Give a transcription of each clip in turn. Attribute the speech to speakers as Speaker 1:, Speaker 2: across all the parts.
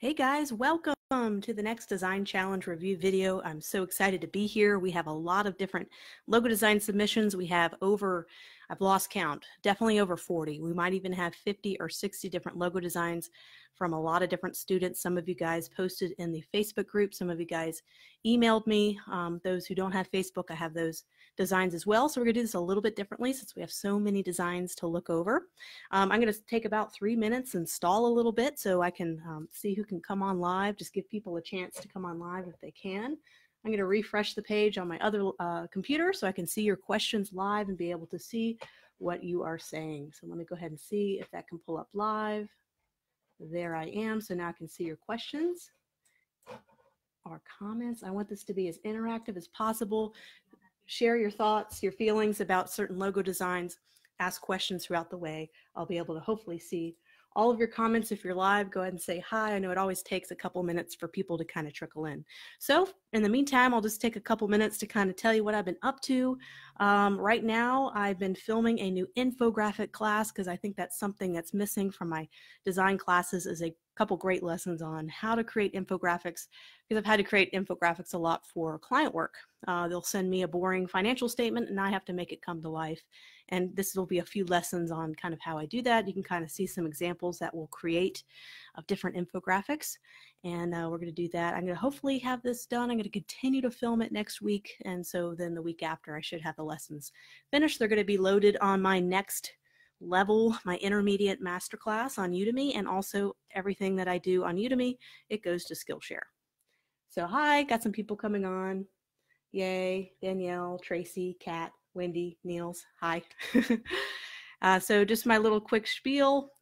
Speaker 1: Hey guys, welcome to the next Design Challenge review video. I'm so excited to be here. We have a lot of different logo design submissions. We have over, I've lost count, definitely over 40. We might even have 50 or 60 different logo designs from a lot of different students. Some of you guys posted in the Facebook group. Some of you guys emailed me. Those who don't have Facebook, I have those designs as well. So we're gonna do this a little bit differently since we have so many designs to look over. I'm going to take about 3 minutes and stall a little bit so I can see who can come on live. Just give people a chance to come on live if they can. I'm going to refresh the page on my other computer so I can see your questions live and be able to see what you are saying. So let me go ahead and see if that can pull up live. There I am. So now I can see your questions or comments. I want this to be as interactive as possible. Share your thoughts, your feelings about certain logo designs. Ask questions throughout the way. I'll be able to hopefully see all of your comments. If you're live, go ahead and say hi. I know it always takes a couple minutes for people to kind of trickle in. So in the meantime, I'll just take a couple minutes to kind of tell you what I've been up to. Right now, I've been filming a new infographic class because I think that's something that's missing from my design classes is a couple great lessons on how to create infographics, because I've had to create infographics a lot for client work. They'll send me a boring financial statement and I have to make it come to life. And this will be a few lessons on kind of how I do that. You can kind of see some examples that we'll create of different infographics. And we're going to do that. I'm going to hopefully have this done. I'm going to continue to film it next week. And so then the week after, I should have the lessons finished. They're going to be loaded on my next level, my intermediate masterclass on Udemy, and also everything that I do on Udemy, it goes to Skillshare. So hi, got some people coming on. Yay, Danielle, Tracy, Kat, Wendy, Niels, hi. So just my little quick spiel.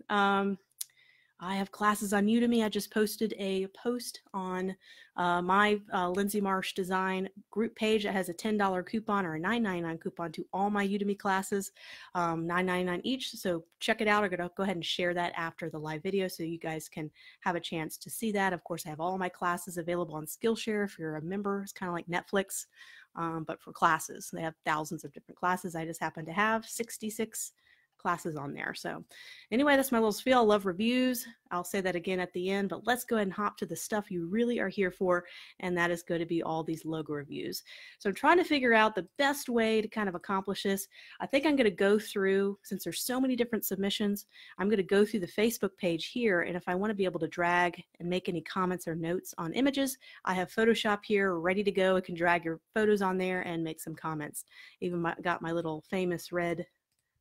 Speaker 1: I have classes on Udemy. I just posted a post on my Lindsay Marsh Design group page that has a $10 coupon or a $9.99 coupon to all my Udemy classes, $9.99 each. So check it out. I'm going to go ahead and share that after the live video so you guys can have a chance to see that. Of course, I have all my classes available on Skillshare. If you're a member, it's kind of like Netflix, but for classes. They have thousands of different classes. I just happen to have 66 classes on there. So anyway, that's my little spiel. I love reviews. I'll say that again at the end, but let's go ahead and hop to the stuff you really are here for, and that is going to be all these logo reviews. So I'm trying to figure out the best way to kind of accomplish this. I think I'm going to go through, since there's so many different submissions, I'm going to go through the Facebook page here, and if I want to be able to drag and make any comments or notes on images, I have Photoshop here ready to go. I can drag your photos on there and make some comments. Even got my little famous red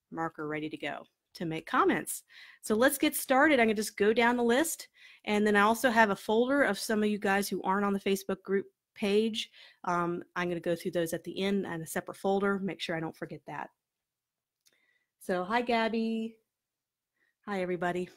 Speaker 1: marker ready to go to make comments. So let's get started. I'm gonna just go down the list, and then I also have a folder of some of you guys who aren't on the Facebook group page. I'm gonna go through those at the end in a separate folder, make sure I don't forget that. So hi Gabby, hi everybody.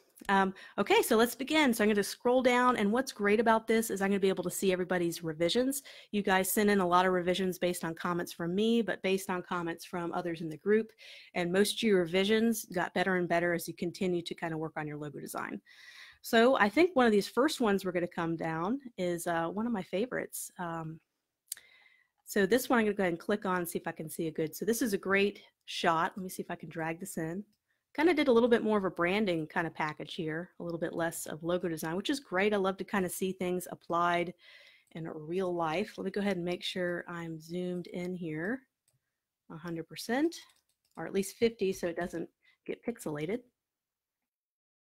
Speaker 1: Okay, so let's begin. So I'm going to scroll down, and what's great about this is I'm going to be able to see everybody's revisions. You guys sent in a lot of revisions based on comments from me, but based on comments from others in the group, and most of your revisions got better and better as you continue to kind of work on your logo design. So I think one of these first ones we're going to come down is one of my favorites. So this one I'm going to go ahead and click on and see if I can see a good. So this is a great shot. Let me see if I can drag this in. Kind of did a little bit more of a branding kind of package here, a little bit less of logo design, which is great. I love to kind of see things applied in real life. Let me go ahead and make sure I'm zoomed in here 100%, or at least 50 so it doesn't get pixelated.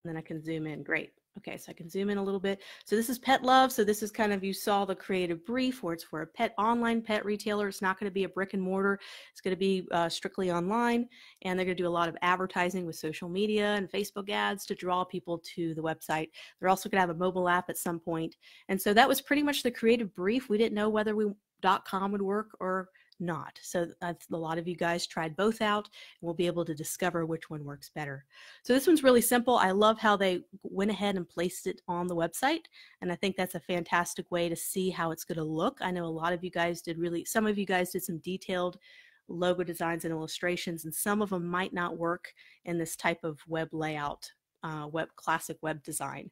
Speaker 1: And then I can zoom in. Great. Okay, so I can zoom in a little bit. So this is Pet Love. So this is kind of, you saw the creative brief where it's for a pet online pet retailer. It's not going to be a brick and mortar. It's going to be strictly online. And they're going to do a lot of advertising with social media and Facebook ads to draw people to the website. They're also going to have a mobile app at some point. And so that was pretty much the creative brief. We didn't know whether .com would work or not. So a lot of you guys tried both out, and we'll be able to discover which one works better. So this one's really simple. I love how they went ahead and placed it on the website, and I think that's a fantastic way to see how it's going to look. I know a lot of you guys did some of you guys did some detailed logo designs and illustrations, and some of them might not work in this type of web layout. Classic web design.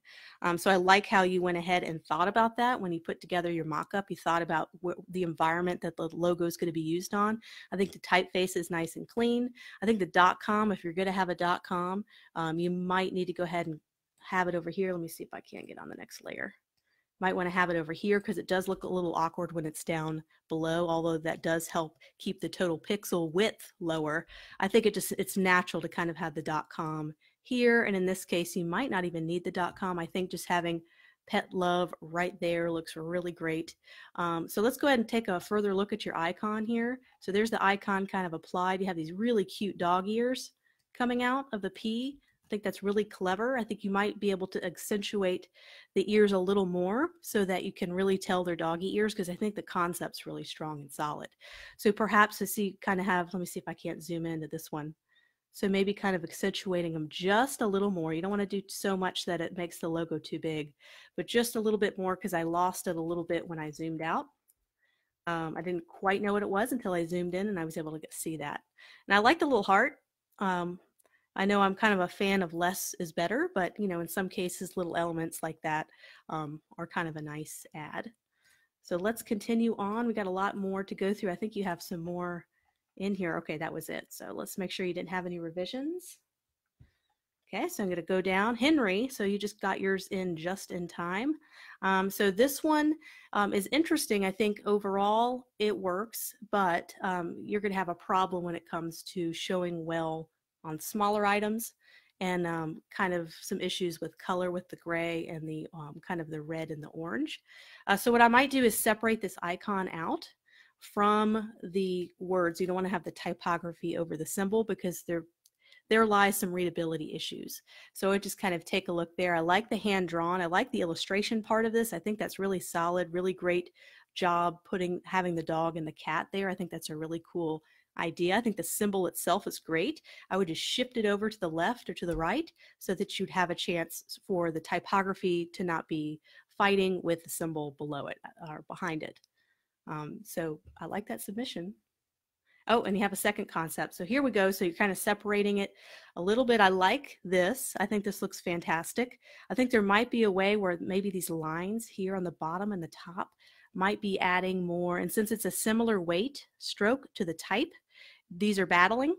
Speaker 1: So I like how you went ahead and thought about that when you put together your mock-up. You thought about the environment that the logo is going to be used on. I think the typeface is nice and clean. I think the .com, if you're going to have a .com, you might need to go ahead and have it over here. Let me see if I can get on the next layer. Might want to have it over here because it does look a little awkward when it's down below, although that does help keep the total pixel width lower. I think it's natural to kind of have the .com here, and in this case you might not even need the .com. I think just having Pet Love right there looks really great. So let's go ahead and take a further look at your icon here. So there's the icon kind of applied. You have these really cute dog ears coming out of the P. I think that's really clever. I think you might be able to accentuate the ears a little more so that you can really tell they're doggy ears, because I think the concept's really strong and solid. So perhaps to see kind of have, let me see if I can't zoom into this one. So maybe kind of accentuating them just a little more. You don't want to do so much that it makes the logo too big, but just a little bit more, because I lost it a little bit when I zoomed out. I didn't quite know what it was until I zoomed in and I was able to see that. And I like the little heart. I know I'm kind of a fan of less is better, but you know, in some cases, little elements like that are kind of a nice add. So let's continue on. We got a lot more to go through. I think you have some more in here. Okay, that was it. So let's make sure you didn't have any revisions. Okay, so I'm going to go down. Henry, so you just got yours in just in time. So this one is interesting. I think overall it works, but you're going to have a problem when it comes to showing well on smaller items, and kind of some issues with color with the gray and the kind of the red and the orange. So what I might do is separate this icon out from the words. You don't want to have the typography over the symbol, because there lies some readability issues. So I just kind of take a look there. I like the hand drawn. I like the illustration part of this. I think that's really solid, really great job having the dog and the cat there. I think that's a really cool idea. I think the symbol itself is great. I would just shift it over to the left or to the right so that you'd have a chance for the typography to not be fighting with the symbol below it or behind it. So I like that submission. Oh, and you have a second concept. So here we go. So you're kind of separating it a little bit. I like this. I think this looks fantastic. I think there might be a way where maybe these lines here on the bottom and the top might be adding more. And since it's a similar weight stroke to the type, these are battling.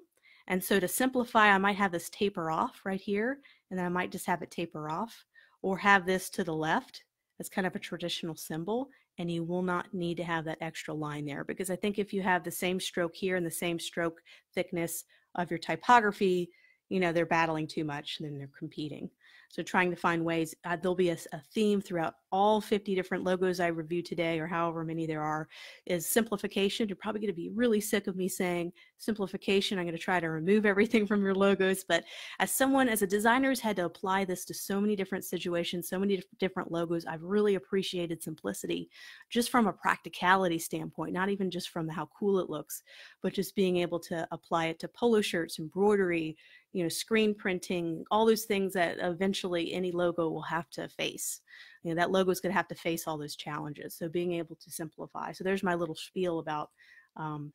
Speaker 1: And so to simplify, I might have this taper off right here, and then I might just have it taper off, or have this to the left as kind of a traditional symbol, and you will not need to have that extra line there, because I think if you have the same stroke here and the same stroke thickness of your typography, you know, they're battling too much and then they're competing. So trying to find ways, there'll be a theme throughout all 50 different logos I reviewed today, or however many there are, is simplification. You're probably going to be really sick of me saying simplification. I'm going to try to remove everything from your logos. But as a designer who's had to apply this to so many different situations, so many different logos, I've really appreciated simplicity just from a practicality standpoint, not even just from how cool it looks, but just being able to apply it to polo shirts, embroidery, you know, screen printing, all those things that eventually any logo will have to face. You know, that logo is going to have to face all those challenges. So being able to simplify. So there's my little spiel about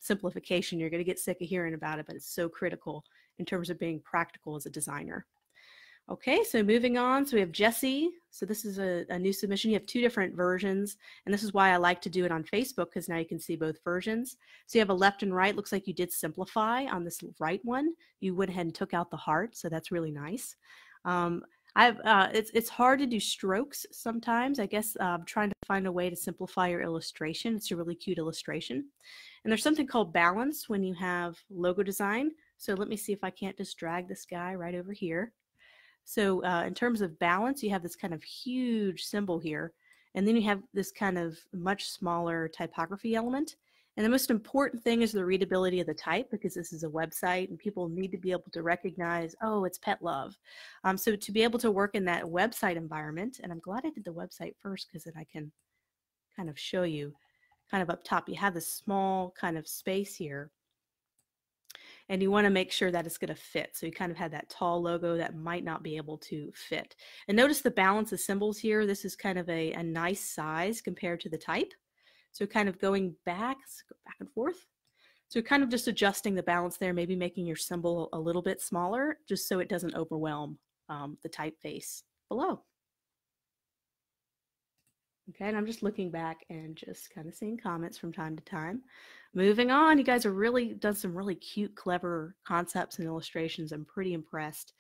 Speaker 1: simplification. You're going to get sick of hearing about it, but it's so critical in terms of being practical as a designer. Okay, so moving on, so we have Jesse. So this is a new submission. You have two different versions, and this is why I like to do it on Facebook, because now you can see both versions. So you have a left and right. Looks like you did simplify on this right one. You went ahead and took out the heart, so that's really nice. It's hard to do strokes sometimes. I guess I'm trying to find a way to simplify your illustration. It's a really cute illustration. And there's something called balance when you have logo design. So let me see if I can't just drag this guy right over here. So in terms of balance, you have this kind of huge symbol here, and then you have this kind of much smaller typography element. And the most important thing is the readability of the type, because this is a website and people need to be able to recognize, oh, it's Pet Love. So to be able to work in that website environment, and I'm glad I did the website first, because then I can kind of show you kind of up top, you have this small kind of space here. And you want to make sure that it's going to fit. So you kind of have that tall logo that might not be able to fit. And notice the balance of symbols here. This is kind of a nice size compared to the type. So kind of going back, let's go back and forth. So kind of just adjusting the balance there, maybe making your symbol a little bit smaller, just so it doesn't overwhelm the typeface below. Okay, and I'm just looking back and just kind of seeing comments from time to time. Moving on, you guys have really done some really cute, clever concepts and illustrations. I'm pretty impressed.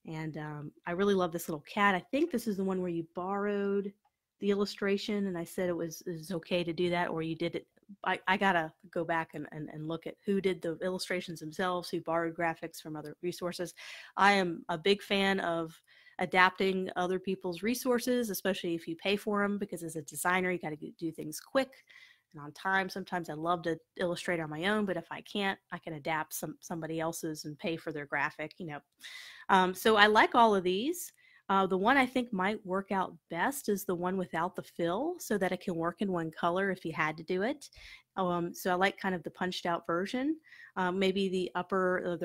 Speaker 1: And I really love this little cat. I think this is the one where you borrowed the illustration and I said it was okay to do that, or you did it. I gotta go back and look at who did the illustrations themselves, who borrowed graphics from other resources. I am a big fan of adapting other people's resources, especially if you pay for them, because as a designer, you got to do things quick and on time. Sometimes I love to illustrate on my own, but if I can't, I can adapt somebody else's and pay for their graphic, you know. So I like all of these. The one I think might work out best is the one without the fill, so that it can work in one color if you had to do it. So I like kind of the punched out version, maybe the upper,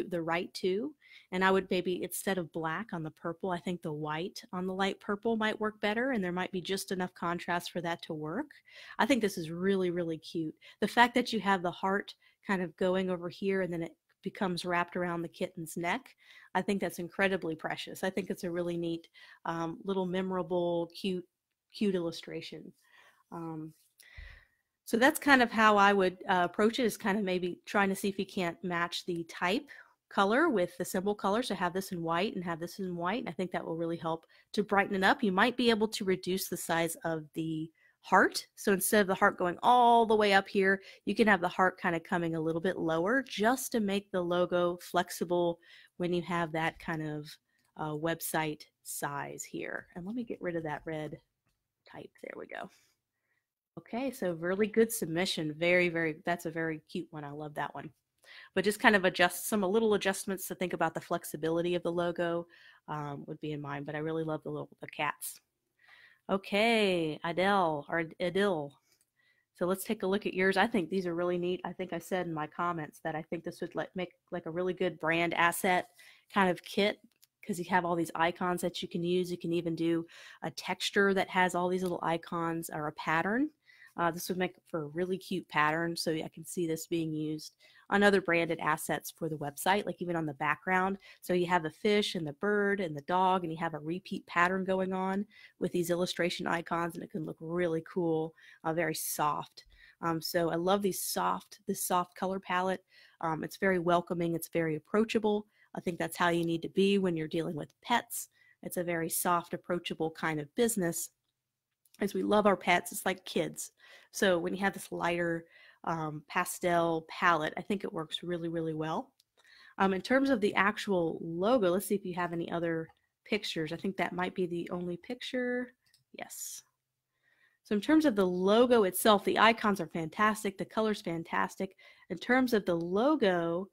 Speaker 1: the right two. And I would maybe, instead of black on the purple, I think the white on the light purple might work better, and there might be just enough contrast for that to work. I think this is really, really cute. The fact that you have the heart kind of going over here and then it becomes wrapped around the kitten's neck, I think that's incredibly precious. I think it's a really neat, little memorable, cute illustration. So that's kind of how I would approach it, is kind of maybe trying to see if you can't match the type color with the symbol color. So have this in white and have this in white. And I think that will really help to brighten it up. You might be able to reduce the size of the heart. So instead of the heart going all the way up here, you can have the heart kind of coming a little bit lower, just to make the logo flexible when you have that kind of website size here. And let me get rid of that red type. There we go. Okay, so really good submission. That's a very cute one. I love that one. But just kind of a little adjustments to think about the flexibility of the logo would be in mind. But I really love the cats. Okay, Adil. So let's take a look at yours. I think these are really neat. I think I said in my comments that I think this would make like a really good brand asset kind of kit, because you have all these icons that you can use. You can even do a texture that has all these little icons, or a pattern. This would make for a really cute pattern. So I can see this being used on other branded assets for the website, like even on the background. So you have the fish and the bird and the dog, and you have a repeat pattern going on with these illustration icons, and it can look really cool, very soft. So I love this soft color palette. It's very welcoming. It's very approachable. I think that's how you need to be when you're dealing with pets. It's a very soft, approachable kind of business. As we love our pets, it's like kids. So when you have this lighter pastel palette, I think it works really, really well. In terms of the actual logo, let's see if you have any other pictures. I think that might be the only picture. Yes. So in terms of the logo itself, the icons are fantastic. The color's fantastic. In terms of the logo,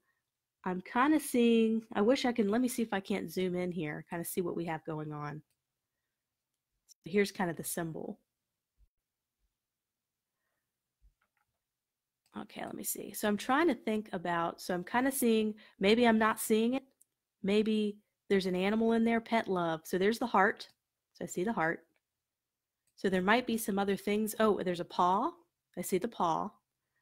Speaker 1: I'm kind of seeing, I wish I can, let me see if I can't zoom in here, kind of see what we have going on. Here's kind of the symbol. Okay, let me see. So I'm trying to think about, so I'm kind of seeing, maybe I'm not seeing it. Maybe there's an animal in there, pet love. So there's the heart. So I see the heart. So there might be some other things. Oh, there's a paw. I see the paw.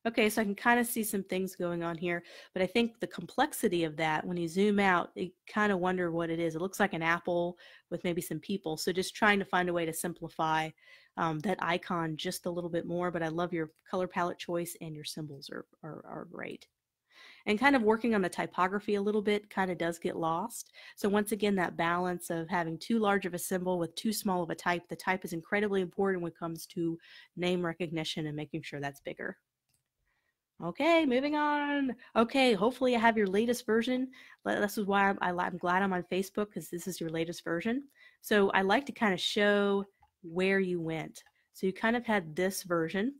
Speaker 1: Okay, so I can kind of see some things going on here, but I think the complexity of that, when you zoom out, you kind of wonder what it is. It looks like an apple with maybe some people. So just trying to find a way to simplify that icon just a little bit more, but I love your color palette choice, and your symbols are great. And kind of working on the typography a little bit kind of does get lost. So once again, that balance of having too large of a symbol with too small of a type, the type is incredibly important when it comes to name recognition and making sure that's bigger. Okay, moving on. Okay, hopefully I have your latest version. This is why I'm glad I'm on Facebook, because this is your latest version. So I like to kind of show where you went. So you kind of had this version.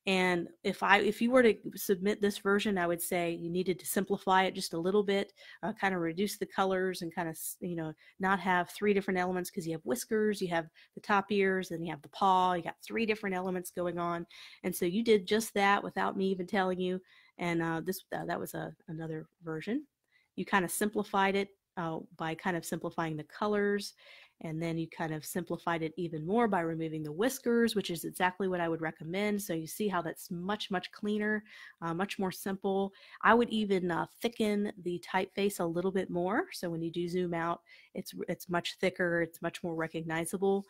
Speaker 1: And if you were to submit this version, I would say you needed to simplify it just a little bit, kind of reduce the colors, and kind of, not have 3 different elements, because you have whiskers, you have the top ears, and you have the paw. You got 3 different elements going on. And so you did just that without me even telling you. And that was another version. You kind of simplified it by kind of simplifying the colors. And then you kind of simplified it even more by removing the whiskers, which is exactly what I would recommend. So you see how that's much, much cleaner, much more simple. I would even thicken the typeface a little bit more. So when you do zoom out, it's much thicker, it's much more recognizable.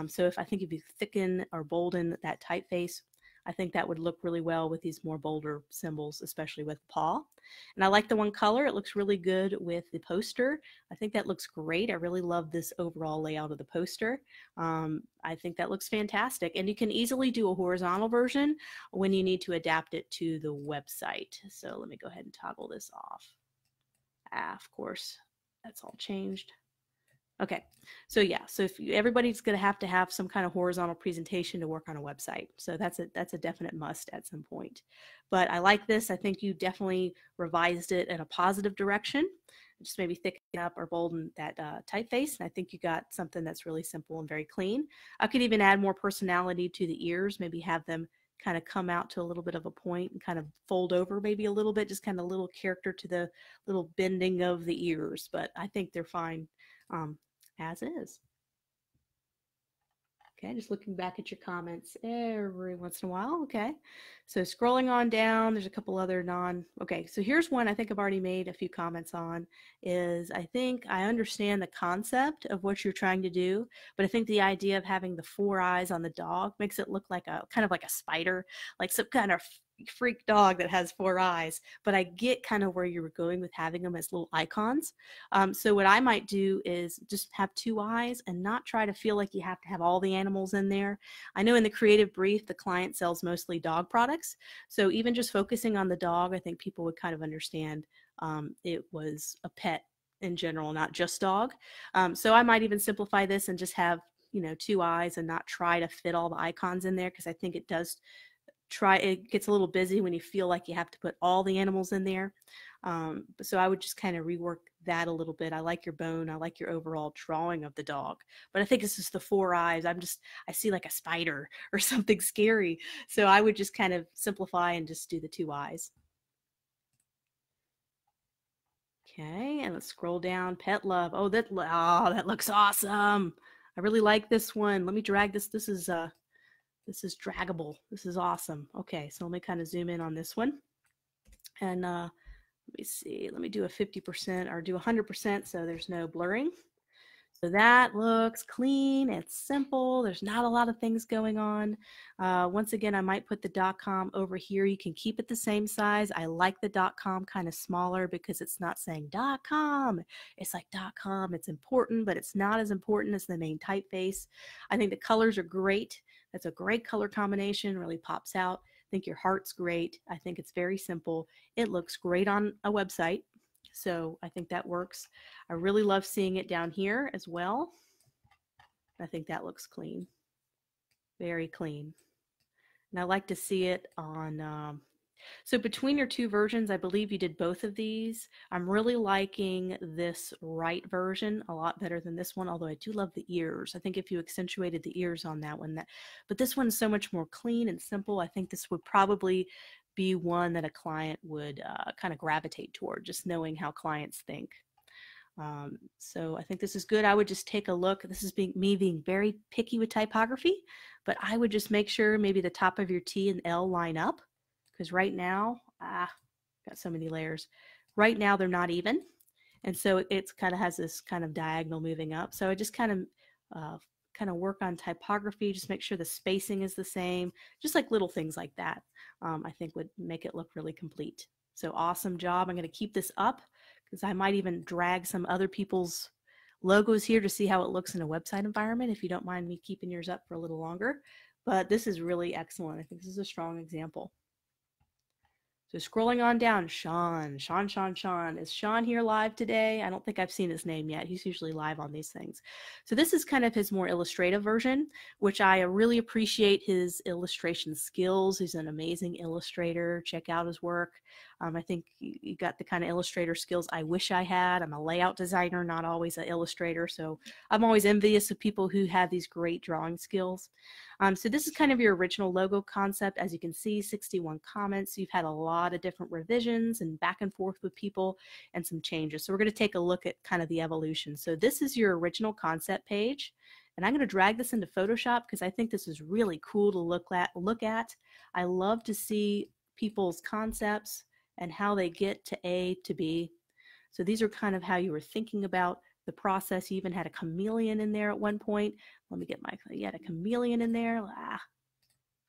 Speaker 1: So if you thicken or bolden that typeface, I think that would look really well with these more bolder symbols, especially with paw. And I like the one color. It looks really good with the poster. I think that looks great. I really love this overall layout of the poster. I think that looks fantastic. And you can easily do a horizontal version when you need to adapt it to the website. So let me go ahead and toggle this off. Of course, that's all changed. Okay, so yeah, so if everybody's going to have some kind of horizontal presentation to work on a website, so that's a definite must at some point. But I like this. I think you definitely revised it in a positive direction. Just maybe thicken up or bolden that typeface, and I think you got something that's really simple and very clean. I could even add more personality to the ears, maybe have them kind of come out to a little bit of a point and kind of fold over maybe a little bit, just kind of a little character to the little bending of the ears, but I think they're fine as is. Okay, just looking back at your comments every once in a while. Okay, so scrolling on down, there's a couple other okay, so here's one I think I've already made a few comments on, is I think I understand the concept of what you're trying to do, but I think the idea of having the 4 eyes on the dog makes it look like a kind of like a spider, like some kind of freak dog that has 4 eyes, but I get kind of where you were going with having them as little icons. So what I might do is just have 2 eyes and not try to feel like you have to have all the animals in there. I know in the creative brief, the client sells mostly dog products. So even just focusing on the dog, I think people would kind of understand it was a pet in general, not just dog. So I might even simplify this and just have, 2 eyes and not try to fit all the icons in there, because I think it gets a little busy when you feel like you have to put all the animals in there. So I would just kind of rework that a little bit. I like your bone. I like your overall drawing of the dog, but I think it's just the 4 eyes. I see like a spider or something scary. So I would just kind of simplify and just do the 2 eyes. Okay, and let's scroll down. Pet love. Oh, that looks awesome. I really like this one. Let me drag this. This is draggable. This is awesome. Okay, so let me kind of zoom in on this one. And let me see. Let me do a 50% or do 100% so there's no blurring. So that looks clean. It's simple. There's not a lot of things going on. Once again, I might put the .com over here. You can keep it the same size. I like the .com kind of smaller because it's not saying .com. It's like .com. It's important, but it's not as important as the main typeface. I think the colors are great. That's a great color combination. Really pops out. I think your heart's great. I think it's very simple. It looks great on a website. So I think that works. I really love seeing it down here as well. I think that looks clean, very clean. And I like to see it on, so between your 2 versions, I believe you did both of these. I'm really liking this right version a lot better than this one, although I do love the ears. I think if you accentuated the ears on that one, but this one's so much more clean and simple. I think this would probably be one that a client would kind of gravitate toward, just knowing how clients think. So I think this is good. I would just take a look. This is me being very picky with typography, but I would just make sure maybe the top of your T and L line up, because right now, got so many layers. Right now they're not even, and so it kind of has this kind of diagonal moving up. So I just kind of work on typography, just make sure the spacing is the same, just like little things like that, I think would make it look really complete. So awesome job. I'm going to keep this up because I might even drag some other people's logos here to see how it looks in a website environment, if you don't mind me keeping yours up for a little longer. But this is really excellent. I think this is a strong example. So scrolling on down, Sean. Is Sean here live today? I don't think I've seen his name yet. He's usually live on these things. So this is kind of his more illustrative version, which I really appreciate his illustration skills. He's an amazing illustrator. Check out his work. I think you got the kind of illustrator skills I wish I had. I'm a layout designer, not always an illustrator. So I'm always envious of people who have these great drawing skills. So this is kind of your original logo concept. As you can see, 61 comments. You've had a lot of different revisions and back and forth with people and some changes. So we're going to take a look at kind of the evolution. So this is your original concept page. And I'm going to drag this into Photoshop because I think this is really cool to look at. I love to see people's concepts and how they get to A to B. So these are kind of how you were thinking about the process. You even had a chameleon in there at one point. Let me get you had a chameleon in there.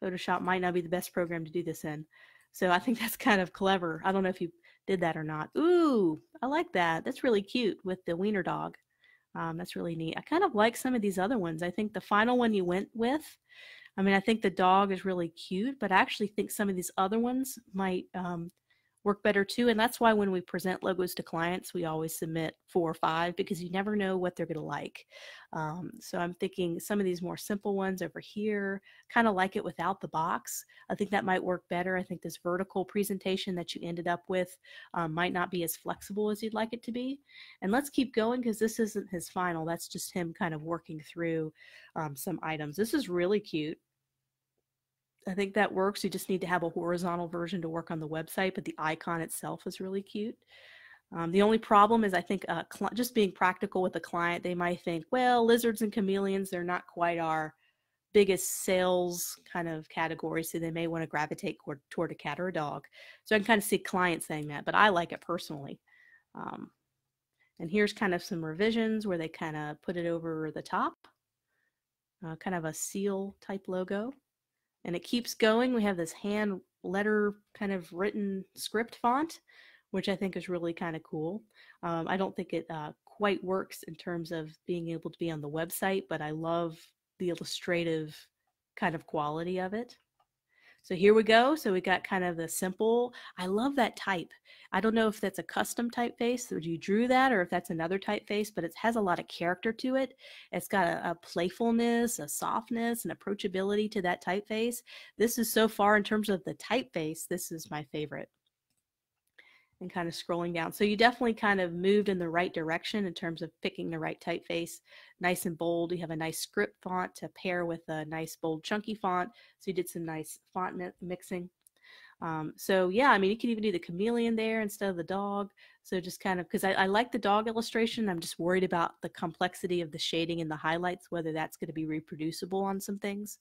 Speaker 1: Photoshop might not be the best program to do this in. So I think that's kind of clever. I don't know if you did that or not. Ooh, I like that. That's really cute with the wiener dog. That's really neat. I kind of like some of these other ones. I think the final one you went with, I mean, I think the dog is really cute, but I actually think some of these other ones might work better too. And that's why when we present logos to clients, we always submit 4 or 5 because you never know what they're going to like. So I'm thinking some of these more simple ones over here, kind of like it without the box. I think that might work better. I think this vertical presentation that you ended up with might not be as flexible as you'd like it to be. And let's keep going because this isn't his final. That's just him kind of working through some items. This is really cute. I think that works. You just need to have a horizontal version to work on the website, but the icon itself is really cute. The only problem is I think just being practical with the client, they might think, well, lizards and chameleons, they're not quite our biggest sales kind of category, so they may want to gravitate toward a cat or a dog. So I can kind of see clients saying that, but I like it personally. And here's kind of some revisions where they kind of put it over the top, kind of a seal type logo. And it keeps going. We have this hand letter kind of written script font, which I think is really kind of cool. I don't think it quite works in terms of being able to be on the website, but I love the illustrative kind of quality of it. So here we go. So we got kind of the simple, I love that type. I don't know if that's a custom typeface or you drew that or if that's another typeface, but it has a lot of character to it. It's got a playfulness, a softness, and approachability to that typeface. This is so far in terms of the typeface, this is my favorite. And kind of scrolling down. So you definitely kind of moved in the right direction in terms of picking the right typeface. Nice and bold. You have a nice script font to pair with a nice bold chunky font. So you did some nice font mixing. So yeah, I mean, you can even do the chameleon there instead of the dog. So just kind of, because I like the dog illustration. I'm just worried about the complexity of the shading and the highlights, whether that's going to be reproducible on some things.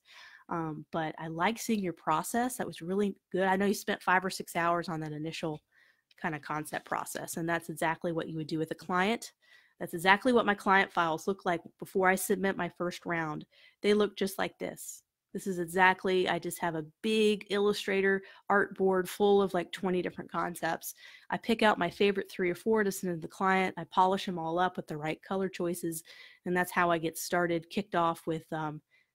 Speaker 1: But I like seeing your process. That was really good. I know you spent 5 or 6 hours on that initial kind of concept process, and that's exactly what you would do with a client. That's exactly what my client files look like before I submit my first round. They look just like this. This is exactly, I just have a big Illustrator art board full of like 20 different concepts. I pick out my favorite 3 or 4 to send to the client. I polish them all up with the right color choices, and that's how I get started, kicked off with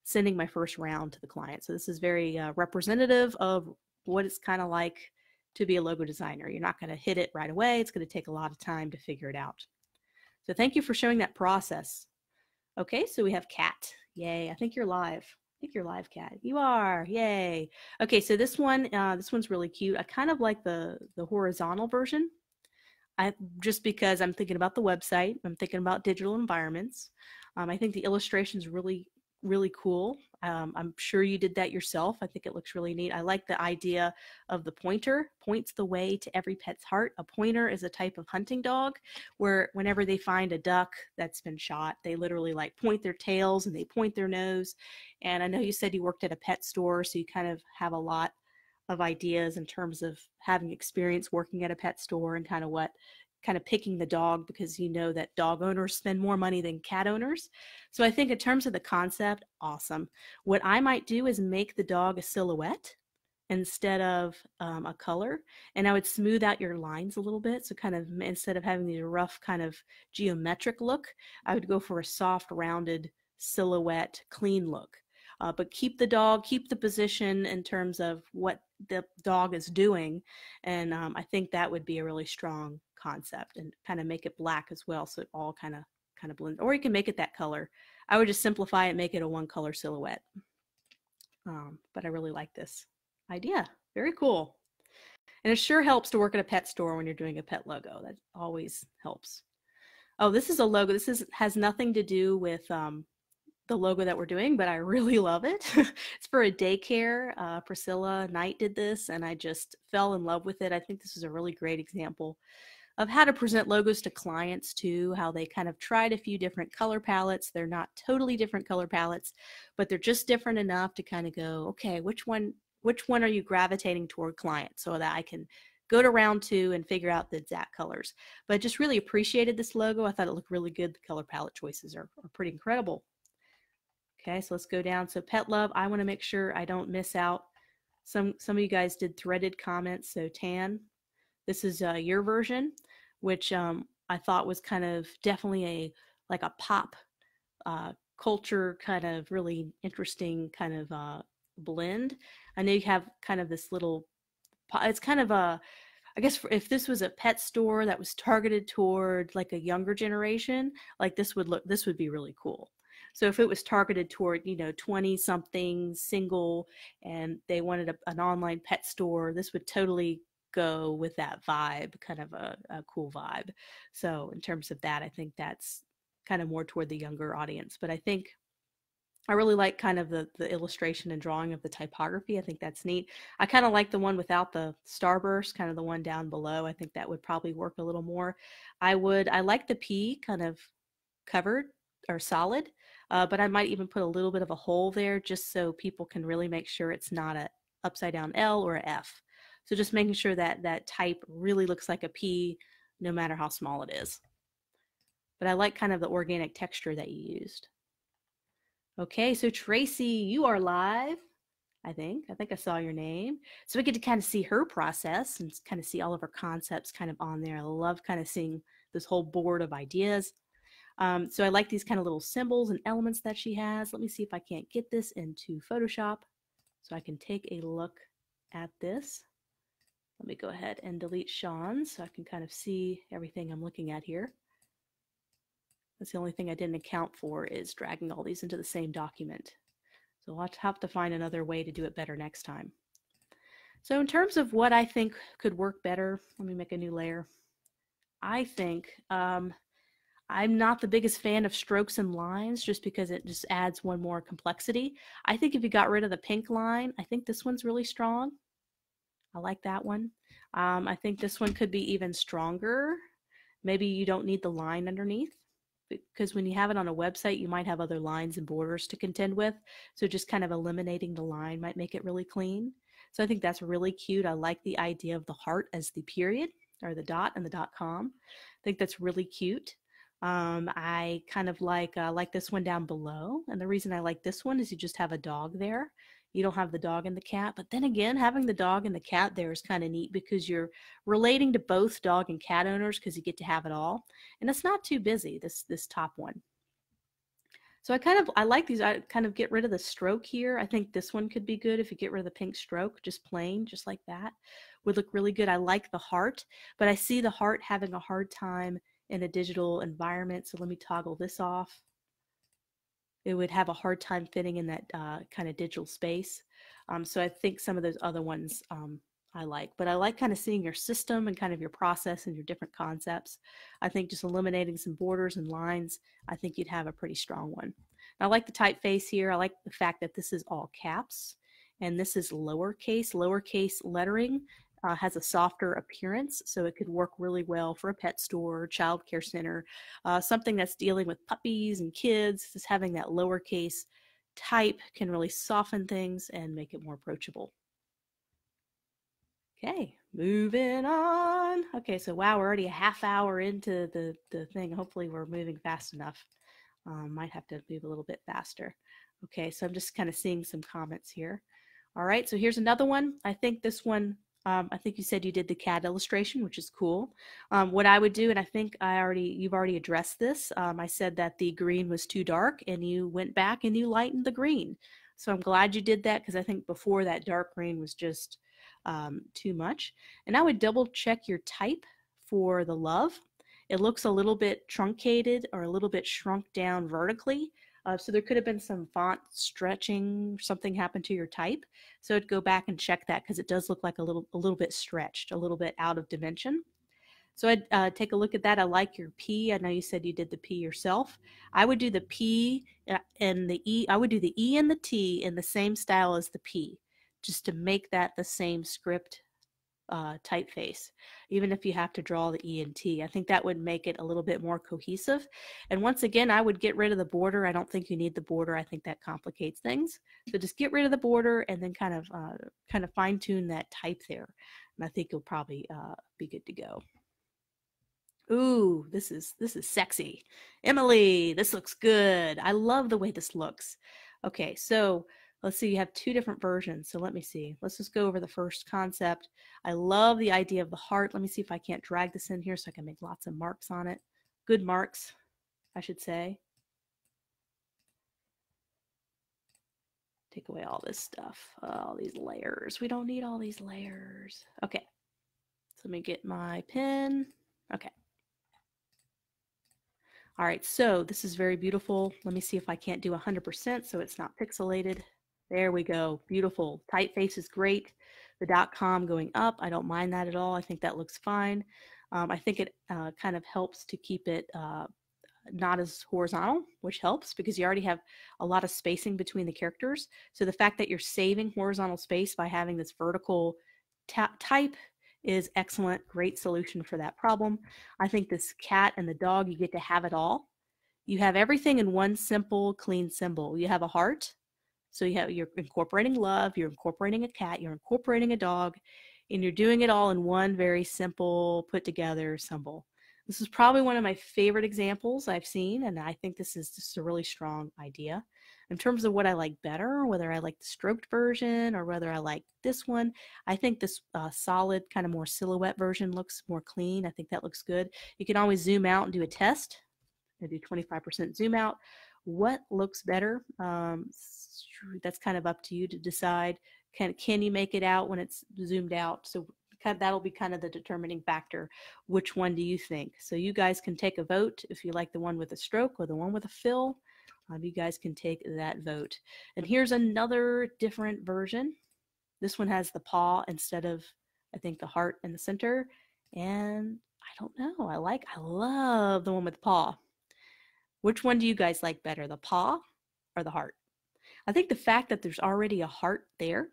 Speaker 1: sending my first round to the client. So this is very representative of what it's kind of like to be a logo designer. You're not going to hit it right away. It's going to take a lot of time to figure it out. So thank you for showing that process. Okay, so we have Cat. Yay, I think you're live. I think you're live, Cat. You are, yay. Okay, so this one's really cute. I kind of like the horizontal version. Just because I'm thinking about the website, I'm thinking about digital environments. I think the illustration's really cool. I'm sure you did that yourself. I think it looks really neat. I like the idea of the pointer points the way to every pet's heart. A pointer is a type of hunting dog where whenever they find a duck that's been shot, they literally like point their tails and they point their nose. And I know you said you worked at a pet store, so you kind of have a lot of ideas in terms of having experience working at a pet store and kind of picking the dog, because you know that dog owners spend more money than cat owners. So I think in terms of the concept, awesome. What I might do is make the dog a silhouette instead of a color, and I would smooth out your lines a little bit. So kind of instead of having the rough kind of geometric look, I would go for a soft rounded silhouette clean look. But keep the position in terms of what the dog is doing. And I think that would be a really strong concept, and kind of make it black as well, so it all kind of blends. Or you can make it that color. I would just simplify it, make it a 1 color silhouette. But I really like this idea. Very cool. And it sure helps to work at a pet store when you're doing a pet logo. That always helps. Oh, this is a logo. Has nothing to do with the logo that we're doing, but I really love it. It's for a daycare. Priscilla Knight did this, and I just fell in love with it. I think this is a really great example of how to present logos to clients too, how they kind of tried a few different color palettes. They're not totally different color palettes, but they're just different enough to kind of go, okay, which one are you gravitating toward client, so that I can go to round 2 and figure out the exact colors. But I just really appreciated this logo. I thought it looked really good. The color palette choices are pretty incredible. Okay, so let's go down. So Pet Love, I want to make sure I don't miss out. Some of you guys did threaded comments. So Tan, this is your version, which I thought was kind of definitely like a pop culture kind of really interesting kind of blend. I know you have kind of this little, it's kind of a, I guess if this was a pet store that was targeted toward like a younger generation, like this would be really cool. So if it was targeted toward, 20 something single and they wanted an online pet store, this would totally go with that vibe, kind of a cool vibe. So in terms of that, I think that's kind of more toward the younger audience. But I think I really like kind of the illustration and drawing of the typography. I think that's neat. I kind of like the one without the starburst, kind of the one down below. I think that would probably work a little more. I like the P kind of covered or solid, but I might even put a little bit of a hole there just so people can really make sure it's not a upside down L or a F. So just making sure that that type really looks like a P no matter how small it is. But I like kind of the organic texture that you used. Okay, so Tracy, you are live, I think. I saw your name. So we get to kind of see her process and kind of see all of her concepts kind of on there. I love kind of seeing this whole board of ideas. So I like these kind of little symbols and elements that she has. Let me see if I can't get this into Photoshop so I can take a look at this. Let me go ahead and delete Sean's so I can kind of see everything I'm looking at here. That's the only thing I didn't account for is dragging all these into the same document. So I'll have to find another way to do it better next time. So in terms of what I think could work better, let me make a new layer. I think I'm not the biggest fan of strokes and lines just because it just adds one more complexity. I think if you got rid of the pink line, I think this one's really strong. I like that one. I think this one could be even stronger. Maybe you don't need the line underneath, because when you have it on a website, you might have other lines and borders to contend with. So just kind of eliminating the line might make it really clean. So I think that's really cute. I like the idea of the heart as the period or the dot and the .com. I think that's really cute. I kind of like this one down below. And the reason I like this one is you just have a dog there. You don't have the dog and the cat, but then again, having the dog and the cat there is kind of neat because you're relating to both dog and cat owners because you get to have it all. And it's not too busy, this top one. So I like these. I kind of get rid of the stroke here. I think this one could be good if you get rid of the pink stroke, just plain, just like that. Would look really good. I like the heart, but I see the heart having a hard time in a digital environment. So let me toggle this off. It would have a hard time fitting in that kind of digital space. So I think some of those other ones I like, but I like kind of seeing your system and kind of your process and your different concepts. I think just eliminating some borders and lines, I think you'd have a pretty strong one. And I like the typeface here. I like the fact that this is all caps and this is lowercase. Lowercase lettering has a softer appearance, so it could work really well for a pet store, child care center, something that's dealing with puppies and kids. Just having that lowercase type can really soften things and make it more approachable. Okay, moving on. Okay, so wow, we're already a half hour into the thing. Hopefully we're moving fast enough. Might have to move a little bit faster. Okay, so I'm just kind of seeing some comments here. All right, so here's another one. I think this one, I think you said you did the cat illustration, which is cool. What I would do, and I think you've already addressed this. I said that the green was too dark and you went back and you lightened the green. So I'm glad you did that because I think before that dark green was just too much. And I would double check your type for the love. It looks a little bit truncated or a little bit shrunk down vertically. So there could have been some font stretching, something happened to your type. So I'd go back and check that because it does look like a little bit stretched, a little bit out of dimension. So I'd take a look at that. I like your P. I know you said you did the P yourself. I would do the P and the E. I would do the E and the T in the same style as the P, just to make that the same script typeface, even if you have to draw the E and T. I think that would make it a little bit more cohesive. And once again, I would get rid of the border. I don't think you need the border. I think that complicates things. So just get rid of the border and then kind of fine tune that type there. And I think you'll probably be good to go. Ooh, this is sexy. Emily, this looks good. I love the way this looks. Okay, so let's see, you have two different versions. So let me see. Let's just go over the first concept. I love the idea of the heart. Let me see if I can't drag this in here so I can make lots of marks on it. Good marks, I should say. Take away all this stuff, all these layers. We don't need all these layers. Okay, so let me get my pen. Okay. All right, so this is very beautiful. Let me see if I can't do 100% so it's not pixelated. There we go, beautiful. Typeface is great. The .com going up, I don't mind that at all. I think that looks fine. I think it kind of helps to keep it not as horizontal, which helps because you already have a lot of spacing between the characters. So the fact that you're saving horizontal space by having this vertical type is excellent, great solution for that problem. I think this cat and the dog, you get to have it all. You have everything in one simple, clean symbol. You have a heart, so you're incorporating love, you're incorporating a cat, you're incorporating a dog, and you're doing it all in one very simple, put together symbol. This is probably one of my favorite examples I've seen, and I think this is just a really strong idea. In terms of what I like better, whether I like the stroked version or whether I like this one, I think this solid, kind of more silhouette version looks more clean. I think that looks good. You can always zoom out and do a test. I do 25% zoom out. What looks better? That's kind of up to you to decide. Can you make it out when it's zoomed out? So that'll be kind of the determining factor. Which one do you think? So you guys can take a vote if you like the one with a stroke or the one with a fill. You guys can take that vote. And here's another different version. This one has the paw instead of, I think, the heart in the center. And I don't know. I love the one with the paw. Which one do you guys like better, the paw or the heart? I think the fact that there's already a heart there,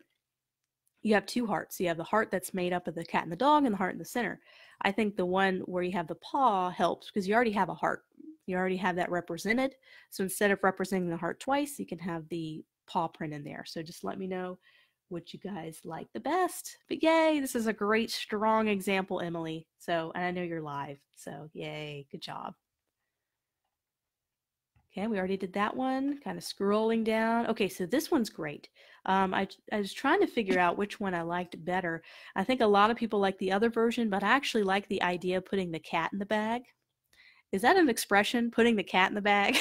Speaker 1: you have two hearts. You have the heart that's made up of the cat and the dog and the heart in the center. I think the one where you have the paw helps because you already have a heart. You already have that represented. So instead of representing the heart twice, you can have the paw print in there. So just let me know what you guys like the best. But yay, this is a great, strong example, Emily. So, and I know you're live. So yay, good job. Okay, we already did that one, kind of scrolling down. Okay, so this one's great. I was trying to figure out which one I liked better. I think a lot of people like the other version, but I actually like the idea of putting the cat in the bag. Is that an expression, putting the cat in the bag?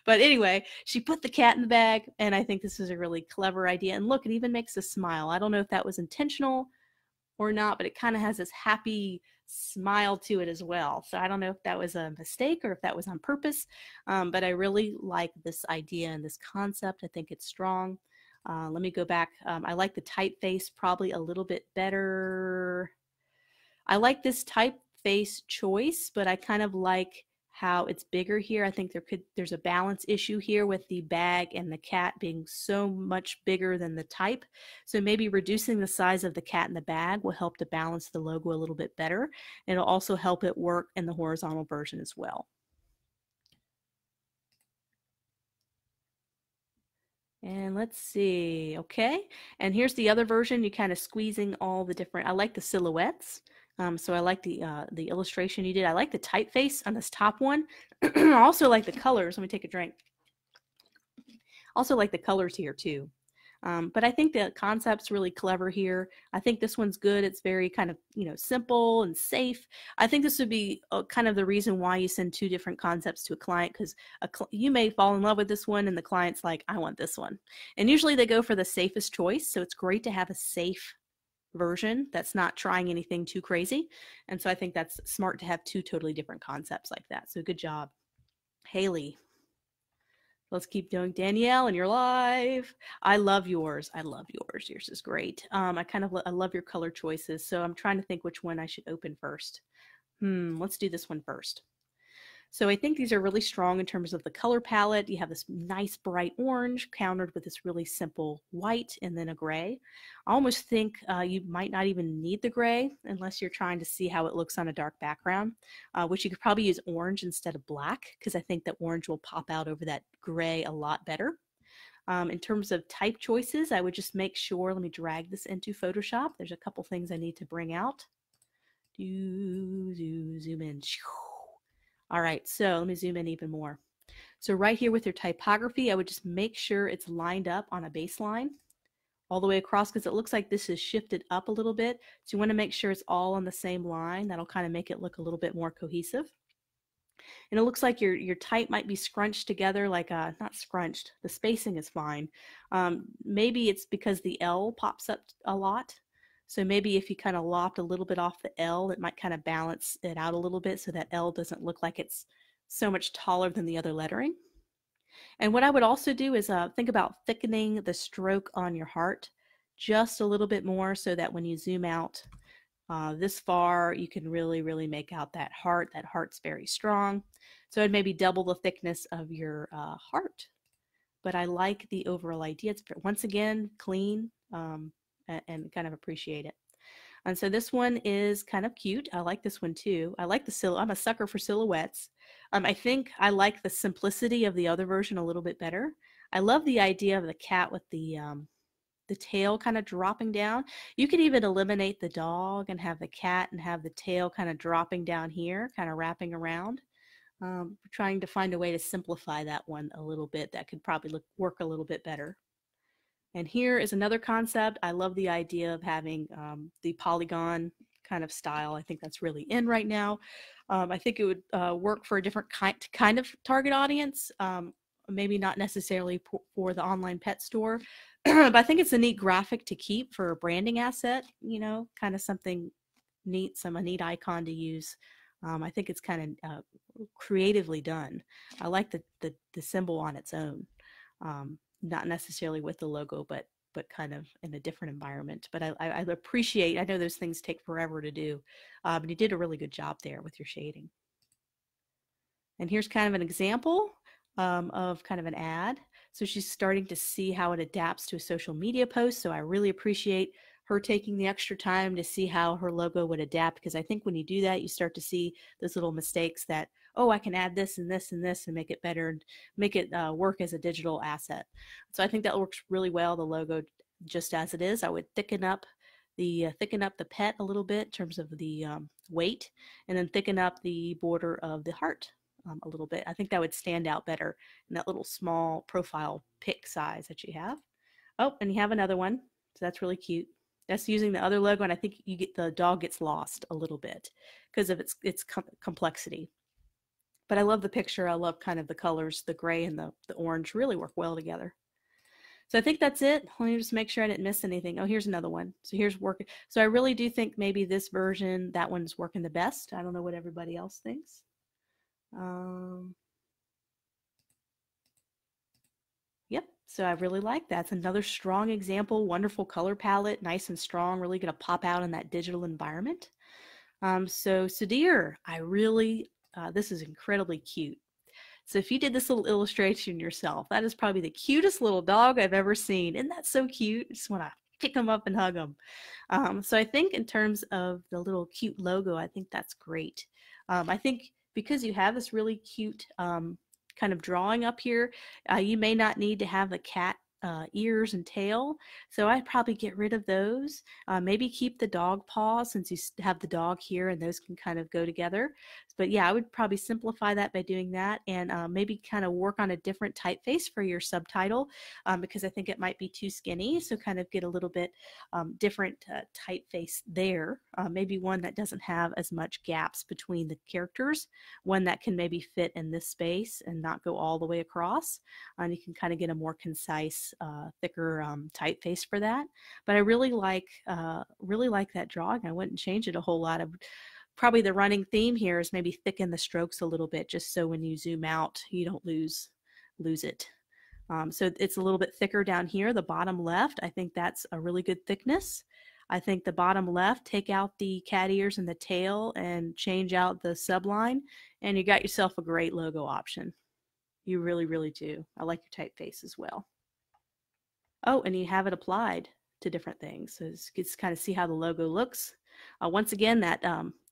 Speaker 1: But anyway, she put the cat in the bag, and I think this is a really clever idea. And look, it even makes a smile. I don't know if that was intentional or not, but it kind of has this happy smile to it as well. So I don't know if that was a mistake or if that was on purpose, but I really like this idea and this concept. I think it's strong. Let me go back. I like the typeface probably a little bit better. I like this typeface choice, but I kind of like how it's bigger here. I think there's a balance issue here with the bag and the cat being so much bigger than the type. So maybe reducing the size of the cat in the bag will help to balance the logo a little bit better. And it'll also help it work in the horizontal version as well. And let's see, okay. And here's the other version. You're kind of squeezing all the different, I like the silhouettes. So I like the illustration you did. I like the typeface on this top one. I also like the colors. Let me take a drink. Also like the colors here too. But I think the concept's really clever here. I think this one's good. It's very kind of, simple and safe. I think this would be kind of the reason why you send two different concepts to a client, because you may fall in love with this one and the client's like, I want this one. And usually they go for the safest choice. So it's great to have a safe version that's not trying anything too crazy. And so I think that's smart to have two totally different concepts like that. So good job. Haley. Let's keep doing Danielle, and you're live. I love yours. I love yours. Yours is great. I love your color choices. So I'm trying to think which one I should open first. Let's do this one first. So I think these are really strong in terms of the color palette. You have this nice bright orange countered with this really simple white and then a gray. I almost think you might not even need the gray unless you're trying to see how it looks on a dark background, which you could probably use orange instead of black, because I think that orange will pop out over that gray a lot better. In terms of type choices, I would just make sure, let me drag this into Photoshop. There's a couple things I need to bring out. Zoom in. All right, so let me zoom in even more. So right here with your typography, I would just make sure it's lined up on a baseline all the way across, because it looks like this is shifted up a little bit. So you want to make sure it's all on the same line. That'll kind of make it look a little bit more cohesive. And it looks like your type might be scrunched together, like not scrunched, the spacing is fine. Maybe it's because the L pops up a lot. So maybe if you kind of lopped a little bit off the L, it might kind of balance it out a little bit so that L doesn't look like it's so much taller than the other lettering. And what I would also do is think about thickening the stroke on your heart just a little bit more, so that when you zoom out this far, you can really make out that heart. That heart's very strong. So I'd maybe double the thickness of your heart. But I like the overall idea. It's, once again, clean, and kind of appreciate it. And so this one is kind of cute. I like this one too. I like the I'm a sucker for silhouettes. I think I like the simplicity of the other version a little bit better. I love the idea of the cat with the tail kind of dropping down. You could even eliminate the dog and have the cat and have the tail kind of dropping down here, kind of wrapping around. Trying to find a way to simplify that one a little bit. That could probably work a little bit better. And here is another concept. I love the idea of having the polygon kind of style. I think that's really in right now. I think it would work for a different kind of target audience. Maybe not necessarily for the online pet store, but I think it's a neat graphic to keep for a branding asset, you know, kind of something neat, a neat icon to use. I think it's kind of creatively done. I like the symbol on its own. Not necessarily with the logo, but kind of in a different environment. But I appreciate, I know those things take forever to do, but you did a really good job there with your shading. And here's kind of an example of kind of an ad. So she's starting to see how it adapts to a social media post. So I really appreciate her taking the extra time to see how her logo would adapt, because I think when you do that, you start to see those little mistakes that, oh, I can add this and this and this and make it better and make it work as a digital asset. So I think that works really well, the logo just as it is. I would thicken up the pet a little bit in terms of the weight, and then thicken up the border of the heart a little bit. I think that would stand out better in that little small profile pic size that you have. Oh, and you have another one. So that's really cute. That's using the other logo, and I think the dog gets lost a little bit because of its complexity. But I love the picture. I love kind of the colors, the gray and the orange really work well together. So I think that's it. Let me just make sure I didn't miss anything. Oh, here's another one. So here's working. So I really do think maybe this version, that one's working the best. I don't know what everybody else thinks. Yep, so I really like that. It's another strong example, wonderful color palette, nice and strong, really going to pop out in that digital environment. So Sudhir, I really, this is incredibly cute. So if you did this little illustration yourself, that is probably the cutest little dog I've ever seen. Isn't that so cute? I just want to pick him up and hug him. So I think in terms of the little cute logo, I think that's great. I think because you have this really cute kind of drawing up here, you may not need to have the cat ears and tail, so I'd probably get rid of those. Maybe keep the dog paws, since you have the dog here and those can kind of go together. But yeah, I would probably simplify that by doing that, and maybe kind of work on a different typeface for your subtitle, because I think it might be too skinny, so kind of get a little bit different typeface there. Maybe one that doesn't have as much gaps between the characters, one that can maybe fit in this space and not go all the way across, and you can kind of get a more concise, thicker typeface for that. But I really like that drawing. I wouldn't change it a whole lot. Probably the running theme here is maybe thicken the strokes a little bit, just so when you zoom out, you don't lose it. So it's a little bit thicker down here, the bottom left. I think that's a really good thickness. I think the bottom left, take out the cat ears and the tail and change out the subline, and you got yourself a great logo option. You really do. I like your typeface as well. Oh, and you have it applied to different things. So it's kind of see how the logo looks. Once again, that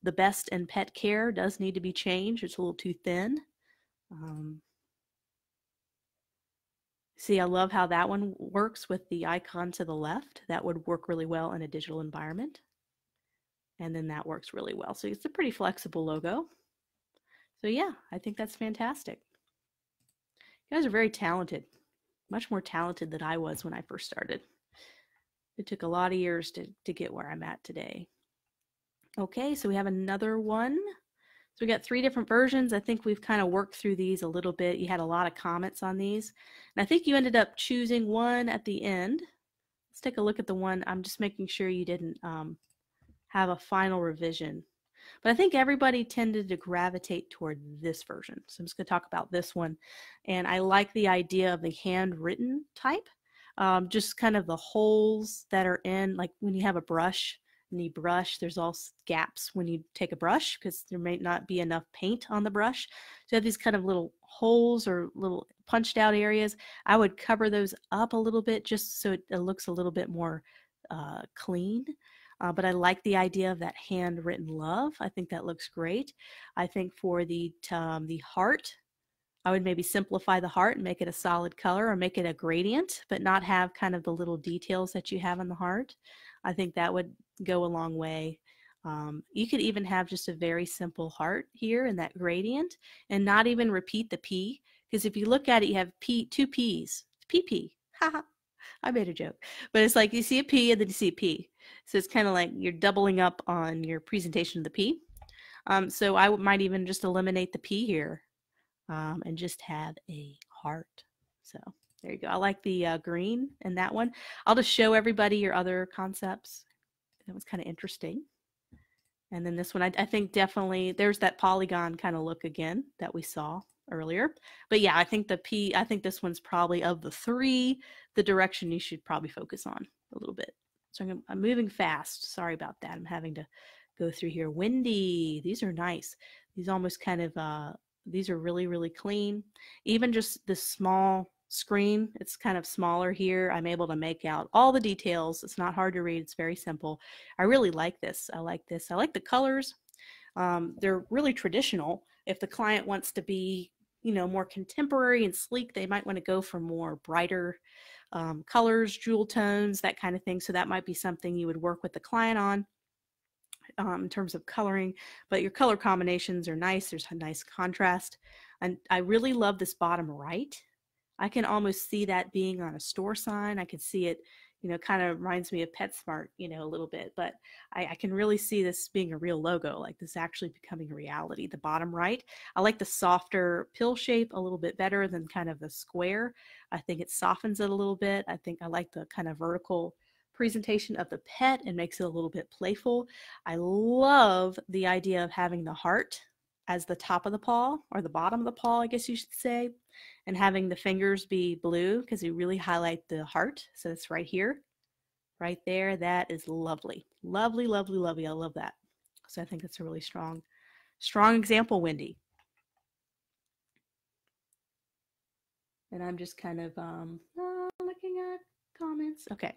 Speaker 1: the best in pet care does need to be changed. It's a little too thin. See, I love how that one works with the icon to the left. That would work really well in a digital environment. And then that works really well. So it's a pretty flexible logo. So yeah, I think that's fantastic. You guys are very talented, much more talented than I was when I first started. It took a lot of years to get where I'm at today. Okay, so we have another one. So we got 3 different versions. I think we've kind of worked through these a little bit. You had a lot of comments on these. And I think you ended up choosing one at the end. Let's take a look at the one. I'm just making sure you didn't have a final revision. But I think everybody tended to gravitate toward this version. So I'm just going to talk about this one. And I like the idea of the handwritten type. Just kind of the holes that are in, like when you have a brush and you brush, there's all gaps when you take a brush because there may not be enough paint on the brush. So you have these kind of little holes or little punched out areas. I would cover those up a little bit just so it looks a little bit more clean. But I like the idea of that handwritten love. I think that looks great. I think for the heart, I would maybe simplify the heart and make it a solid color or make it a gradient, but not have kind of the little details that you have on the heart. I think that would go a long way. You could even have just a very simple heart here in that gradient and not even repeat the P, because if you look at it, you have two P's. PP. Haha. I made a joke. But it's like you see a P and then you see a P. So it's kind of like you're doubling up on your presentation of the P. So I might even just eliminate the P here and just have a heart. So there you go. I like the green in that one. I'll just show everybody your other concepts. That was kind of interesting. And then this one, I think definitely there's that polygon kind of look again that we saw earlier. But yeah, I think this one's probably of the 3, the direction you should probably focus on a little bit. So I'm moving fast. Sorry about that. I'm having to go through here. Windy. These are nice. These almost kind of, these are really, really clean. Even just this small screen, it's kind of smaller here. I'm able to make out all the details. It's not hard to read. It's very simple. I really like this. I like this. I like the colors. They're really traditional. If the client wants to be, more contemporary and sleek, they might want to go for more brighter colors, jewel tones, that kind of thing. So that might be something you would work with the client on in terms of coloring. But your color combinations are nice. There's a nice contrast. And I really love this bottom right. I can almost see that being on a store sign. I can see it, kind of reminds me of PetSmart, a little bit, but I can really see this being a real logo, like this actually becoming a reality. The bottom right, I like the softer pill shape a little bit better than kind of the square. I think it softens it a little bit. I think I like the kind of vertical presentation of the pet and makes it a little bit playful. I love the idea of having the heart as the top of the paw, or the bottom of the paw, I guess you should say, and having the fingers be blue because you really highlight the heart. So it's right here, right there. That is lovely. Lovely, lovely, lovely. I love that. So I think it's a really strong example, Wendy. And I'm just kind of looking at comments. Okay.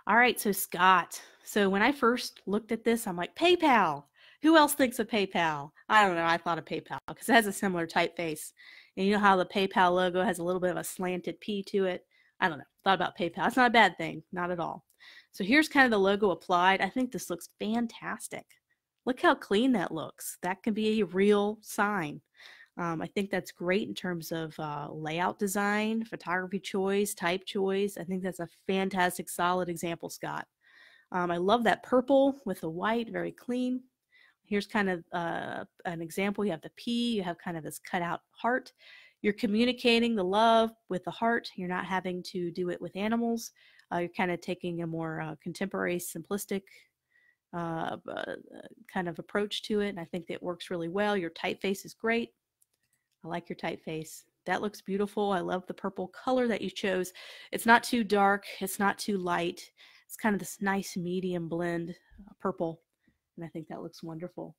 Speaker 1: All right. So Scott. So when I first looked at this, I'm like, PayPal. Who else thinks of PayPal? I don't know. I thought of PayPal because it has a similar typeface. And you know how the PayPal logo has a little bit of a slanted P to it? I don't know. Thought about PayPal. It's not a bad thing. Not at all. So here's kind of the logo applied. I think this looks fantastic. Look how clean that looks. That can be a real sign. I think that's great in terms of layout design, photography choice, type choice. I think that's a fantastic, solid example, Scott. I love that purple with the white, very clean. Here's kind of an example. You have the P, you have kind of this cutout heart. You're communicating the love with the heart. You're not having to do it with animals. You're kind of taking a more contemporary, simplistic kind of approach to it. And I think that works really well. Your typeface is great. I like your typeface. That looks beautiful. I love the purple color that you chose. It's not too dark. It's not too light. It's kind of this nice medium blend purple. And I think that looks wonderful.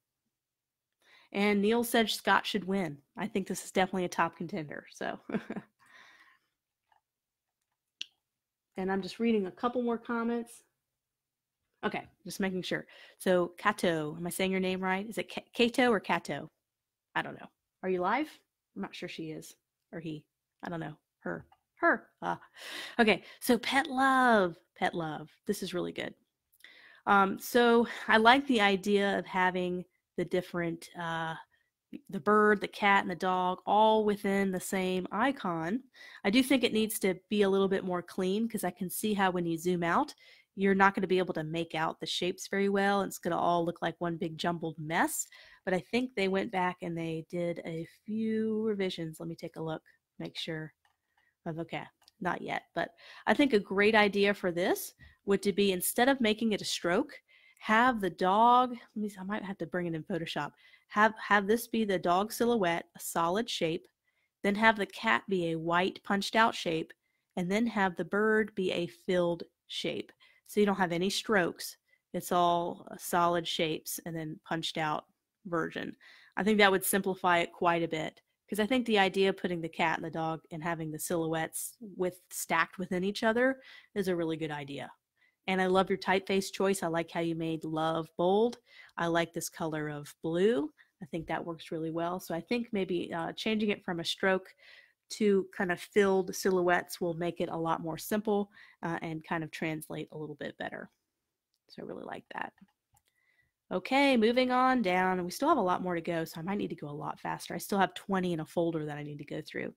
Speaker 1: And Neil said Scott should win. I think this is definitely a top contender. So, and I'm just reading a couple more comments. Okay, just making sure. So Kato, am I saying your name right? Is it Kato or Kato? I don't know. Are you live? I'm not sure she is, or he. I don't know. Her. Okay, so pet love. This is really good. So I like the idea of having the different, the bird, the cat, and the dog all within the same icon. I do think it needs to be a little bit more clean because I can see how when you zoom out, you're not going to be able to make out the shapes very well. It's going to all look like one big jumbled mess. But I think they went back and they did a few revisions. Let me take a look, make sure. Okay, not yet. But I think a great idea for this would to be, instead of making it a stroke, have the dog, I might have to bring it in Photoshop, have this be the dog silhouette, a solid shape, then have the cat be a white punched out shape, and then have the bird be a filled shape. So you don't have any strokes. It's all solid shapes and then punched out version. I think that would simplify it quite a bit, because I think the idea of putting the cat and the dog and having the silhouettes stacked within each other is a really good idea. And I love your typeface choice. I like how you made love bold. I like this color of blue. I think that works really well. So I think maybe changing it from a stroke to kind of filled silhouettes will make it a lot more simple and kind of translate a little bit better. So I really like that. Okay, moving on down. We still have a lot more to go, so I might need to go a lot faster. I still have 20 in a folder that I need to go through.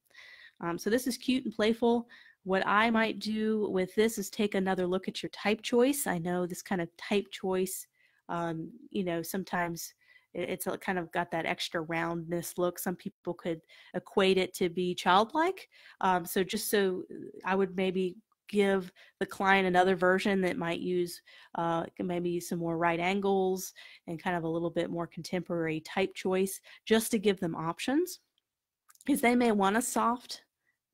Speaker 1: So this is cute and playful. What I might do with this is take another look at your type choice. I know this kind of type choice, you know, sometimes it's kind of got that extra roundness look. Some people could equate it to be childlike. So I would maybe give the client another version that might use maybe some more right angles and kind of a little bit more contemporary type choice, just to give them options, because they may want a soft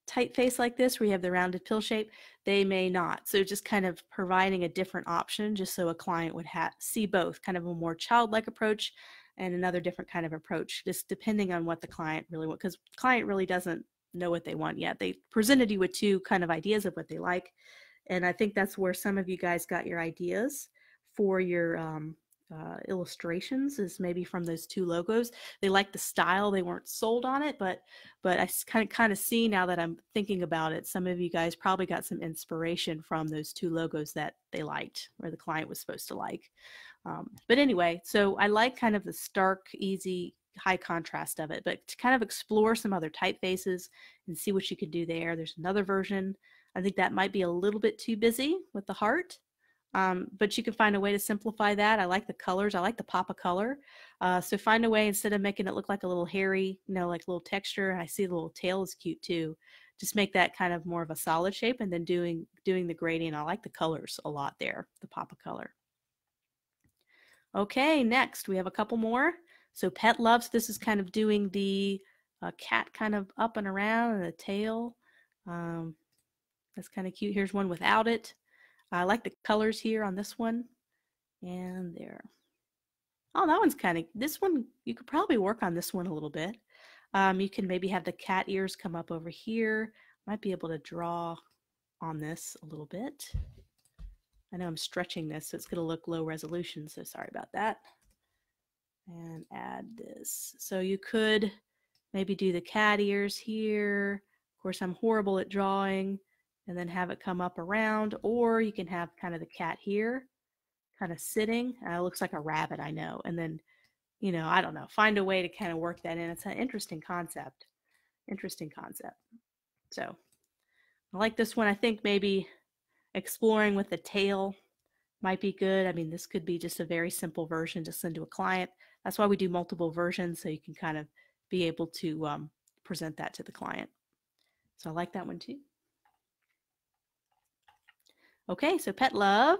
Speaker 1: typeface like this where you have the rounded pill shape, they may not. So just kind of providing a different option just so a client would see both, kind of a more childlike approach and another different kind of approach, just depending on what the client really wants, because the client really doesn't know what they want yet. They presented you with two kind of ideas of what they like, and I think that's where some of you guys got your ideas for your illustrations, is maybe from those two logos. They liked the style, they weren't sold on it, but I kind of see now that I'm thinking about it, some of you guys probably got some inspiration from those two logos that they liked, or the client was supposed to like. But anyway, so I like kind of the stark, easy, high contrast of it, but to kind of explore some other typefaces and see what you could do there. There's another version. I think that might be a little bit too busy with the heart. But you can find a way to simplify that. I like the colors. I like the pop of color. So find a way, instead of making it look like a little hairy, you know, like a little texture. I see the little tail is cute too. Just make that kind of more of a solid shape, and then doing the gradient. I like the colors a lot there, the pop of color. Okay, next we have a couple more. So Pet Loves, this is kind of doing the cat kind of up and around and the tail. That's kind of cute. Here's one without it. I like the colors here on this one, and there. Oh, that one's kind of, this one, you could probably work on this one a little bit. You can maybe have the cat ears come up over here. Might be able to draw on this a little bit. I know I'm stretching this, so it's going to look low resolution, so sorry about that. And add this. So you could maybe do the cat ears here. Of course, I'm horrible at drawing. And then have it come up around, or you can have kind of the cat here, kind of sitting. It looks like a rabbit, I know. And then, you know, I don't know, find a way to kind of work that in. It's an interesting concept. Interesting concept. So I like this one. I think maybe exploring with the tail might be good. I mean, this could be just a very simple version to send to a client. That's why we do multiple versions, so you can kind of be able to present that to the client. So I like that one too. Okay, so Pet Love.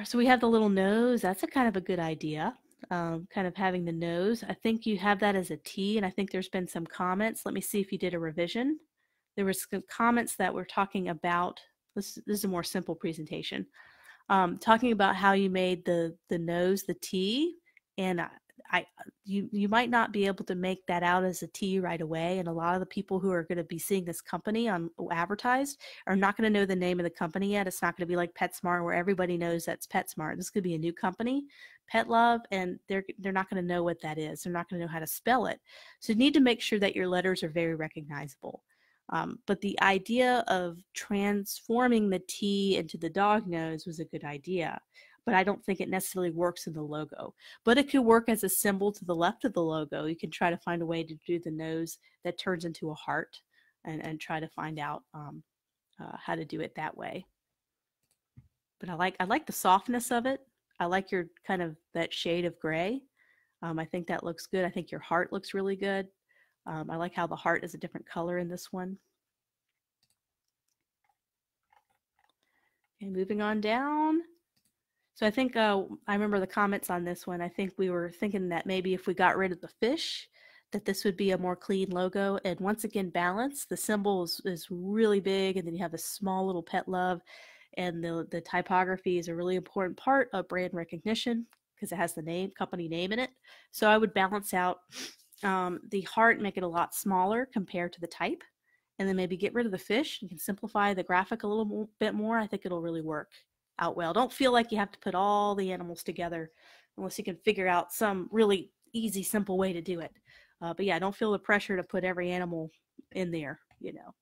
Speaker 1: So we have the little nose. That's a kind of a good idea. Kind of having the nose. I think you have that as a T, and I think there's been some comments. Let me see if you did a revision. There was some comments that were talking about, this is a more simple presentation, talking about how you made the nose the T, and you might not be able to make that out as a T right away, and a lot of the people who are going to be seeing this company on advertised are not going to know the name of the company yet. It's not going to be like PetSmart where everybody knows that's PetSmart. This could be a new company, Pet Love, and they're not going to know what that is. They're not going to know how to spell it. So you need to make sure that your letters are very recognizable. But the idea of transforming the T into the dog nose was a good idea. but I don't think it necessarily works in the logo. But it could work as a symbol to the left of the logo. You can try to find a way to do the nose that turns into a heart and try to find out how to do it that way. But I like the softness of it. I like your kind of that shade of gray. I think that looks good. I think your heart looks really good. I like how the heart is a different color in this one. Okay, moving on down. So I think I remember the comments on this one. I think we were thinking that maybe if we got rid of the fish, that this would be a more clean logo. And once again, balance. The symbol is really big, and then you have a small little pet love. And the typography is a really important part of brand recognition because it has the name, company name in it. So I would balance out the heart, make it a lot smaller compared to the type, and then maybe get rid of the fish. You can simplify the graphic a little bit more. I think it'll really work out well. Don't feel like you have to put all the animals together unless you can figure out some really easy, simple way to do it. But yeah, don't feel the pressure to put every animal in there, you know.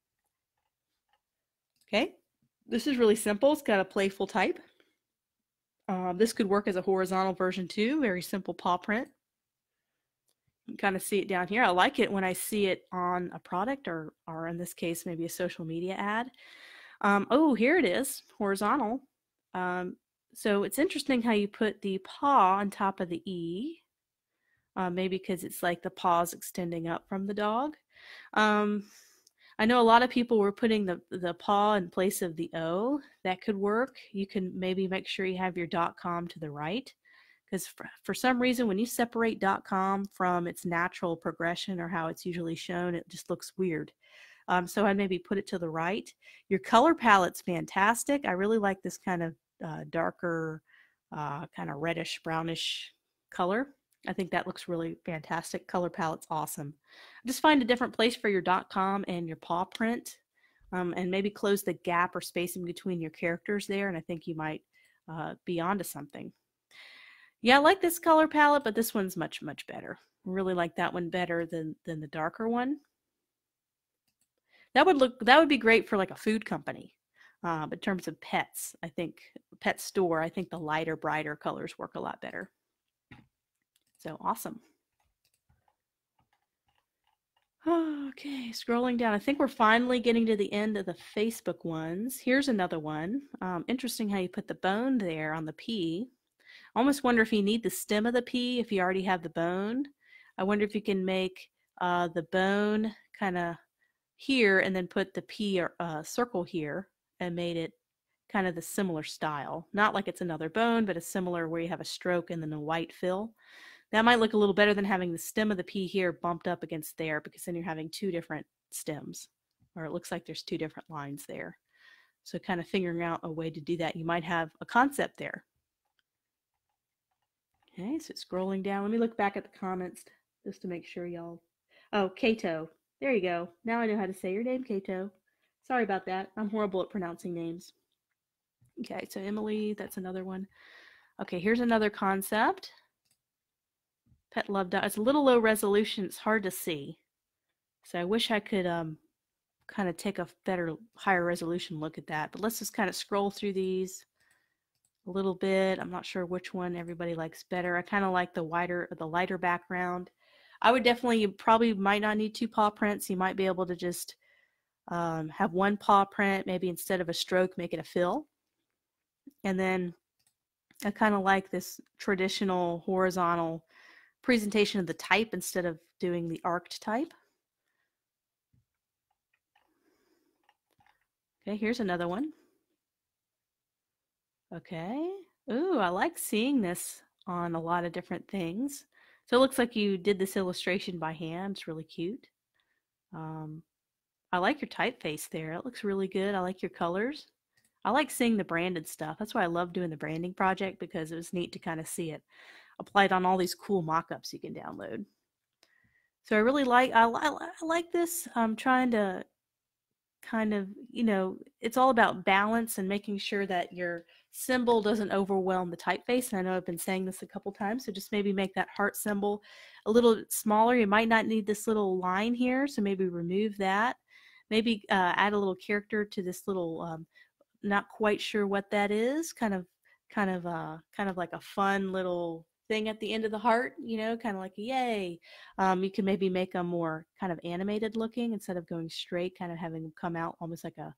Speaker 1: Okay, this is really simple. It's got a playful type. This could work as a horizontal version too. Very simple paw print. You can kind of see it down here. I like it when I see it on a product or in this case, maybe a social media ad. Oh, here it is, horizontal. So it's interesting how you put the paw on top of the E, maybe because it's like the paws extending up from the dog. I know a lot of people were putting the paw in place of the O. That could work. You can maybe make sure you have your .com to the right, because for some reason when you separate .com from its natural progression or how it's usually shown, it just looks weird. So I'd maybe put it to the right. Your color palette's fantastic. I really like this kind of darker, kind of reddish, brownish color. I think that looks really fantastic. Color palette's awesome. Just find a different place for your .com and your paw print, and maybe close the gap or spacing between your characters there, and I think you might be onto something. Yeah, I like this color palette, but this one's much, much better. I really like that one better than the darker one. That would be great for like a food company. But in terms of pets, I think pet store, I think the lighter, brighter colors work a lot better. So awesome. Okay, scrolling down. I think we're finally getting to the end of the Facebook ones. Here's another one. Interesting how you put the bone there on the P. I almost wonder if you need the stem of the P if you already have the bone. I wonder if you can make the bone kind of here and then put the P or circle here and made it kind of the similar style. Not like it's another bone, but a similar where you have a stroke and then a white fill. That might look a little better than having the stem of the P here bumped up against there, because then you're having two different stems, or it looks like there's two different lines there. So kind of figuring out a way to do that. You might have a concept there. Okay, so scrolling down. Let me look back at the comments just to make sure y'all. Oh, Kato. There you go. Now I know how to say your name, Kato. Sorry about that. I'm horrible at pronouncing names. Okay, so Emily, that's another one. Okay, here's another concept. Pet Love. It's a little low resolution. It's hard to see. So I wish I could kind of take a better, higher resolution look at that. But let's just kind of scroll through these a little bit. I'm not sure which one everybody likes better. I kind of like the lighter background. I would definitely, you probably might not need two paw prints. You might be able to just have one paw print, maybe instead of a stroke, make it a fill. And then I kind of like this traditional horizontal presentation of the type instead of doing the arced type. Okay, here's another one. Okay. Ooh, I like seeing this on a lot of different things. So it looks like you did this illustration by hand. It's really cute. I like your typeface there. It looks really good. I like your colors. I like seeing the branded stuff. That's why I love doing the branding project, because it was neat to kind of see it applied on all these cool mock-ups you can download. So I really like, I like this. I'm trying to kind of, you know, it's all about balance and making sure that your symbol doesn't overwhelm the typeface. And I know I've been saying this a couple times, so just maybe make that heart symbol a little smaller. You might not need this little line here, so maybe remove that. Maybe add a little character to this little, not quite sure what that is, kind of kind of like a fun little thing at the end of the heart, you know, kind of like a yay. You can maybe make them more kind of animated looking instead of going straight, kind of having them come out almost like a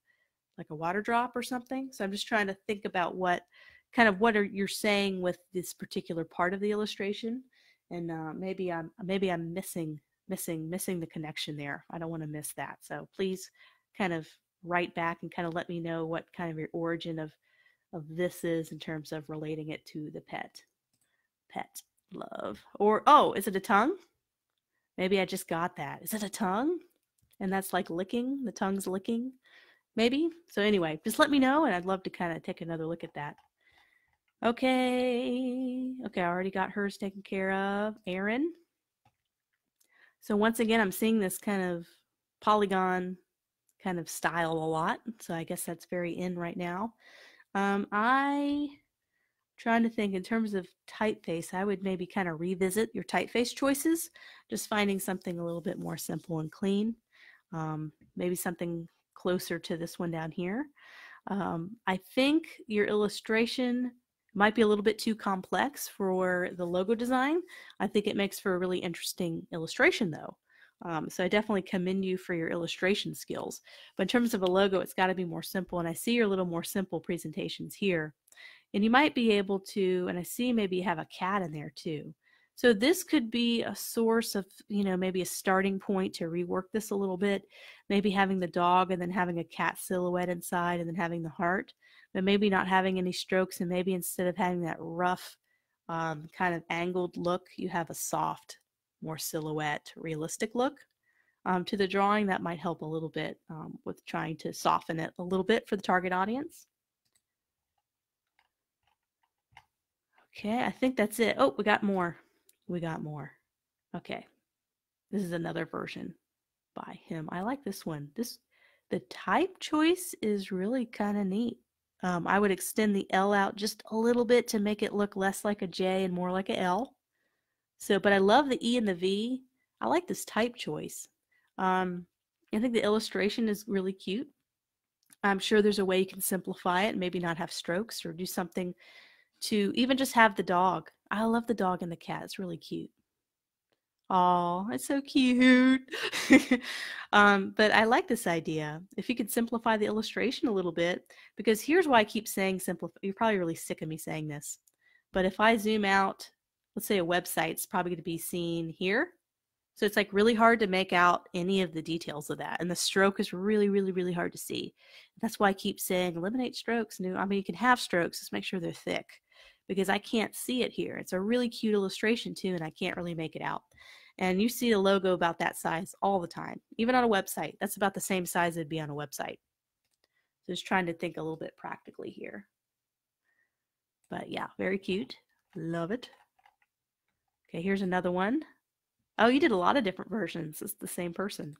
Speaker 1: water drop or something. So I'm just trying to think about what are you're saying with this particular part of the illustration, and maybe I'm missing the connection there. I don't want to miss that. So please kind of write back and kind of let me know what kind of your origin of this is in terms of relating it to the pet love. Or, oh, is it a tongue? Maybe I just got that. Is it a tongue? And that's like licking, the tongue's licking, maybe. So anyway, just let me know, and I'd love to kind of take another look at that. Okay, I already got hers taken care of. Erin. So once again, I'm seeing this kind of polygon kind of style a lot. So I guess that's very in right now. I trying to think in terms of typeface, I would maybe kind of revisit your typeface choices, just finding something a little bit more simple and clean. Maybe something closer to this one down here. I think your illustration might be a little bit too complex for the logo design. I think it makes for a really interesting illustration though. So I definitely commend you for your illustration skills. But in terms of a logo, it's got to be more simple. And I see your little more simple presentations here. And you might be able to, and I see maybe you have a cat in there too. So this could be a source of, you know, maybe a starting point to rework this a little bit. Maybe having the dog and then having a cat silhouette inside and then having the heart, but maybe not having any strokes, and maybe instead of having that rough kind of angled look, you have a soft, more silhouette, realistic look to the drawing. That might help a little bit with trying to soften it a little bit for the target audience. Okay, I think that's it. Oh, we got more. Okay, this is another version by him. I like this one. The type choice is really kind of neat. I would extend the L out just a little bit to make it look less like a J and more like a L. So, but I love the E and the V. I like this type choice. I think the illustration is really cute. I'm sure there's a way you can simplify it, maybe not have strokes, or do something to even just have the dog. I love the dog and the cat. It's really cute. Oh, it's so cute. But I like this idea. If you could simplify the illustration a little bit, because here's why I keep saying simplify. You're probably really sick of me saying this. But if I zoom out, let's say a website's probably going to be seen here. So it's like really hard to make out any of the details of that. And the stroke is really, really, really hard to see. That's why I keep saying eliminate strokes. I mean, you can have strokes, just make sure they're thick, because I can't see it here. It's a really cute illustration too, and I can't really make it out. And you see a logo about that size all the time, even on a website. That's about the same size it'd be on a website. So just trying to think a little bit practically here. But yeah, very cute. Love it. Okay, here's another one. Oh, you did a lot of different versions. It's the same person.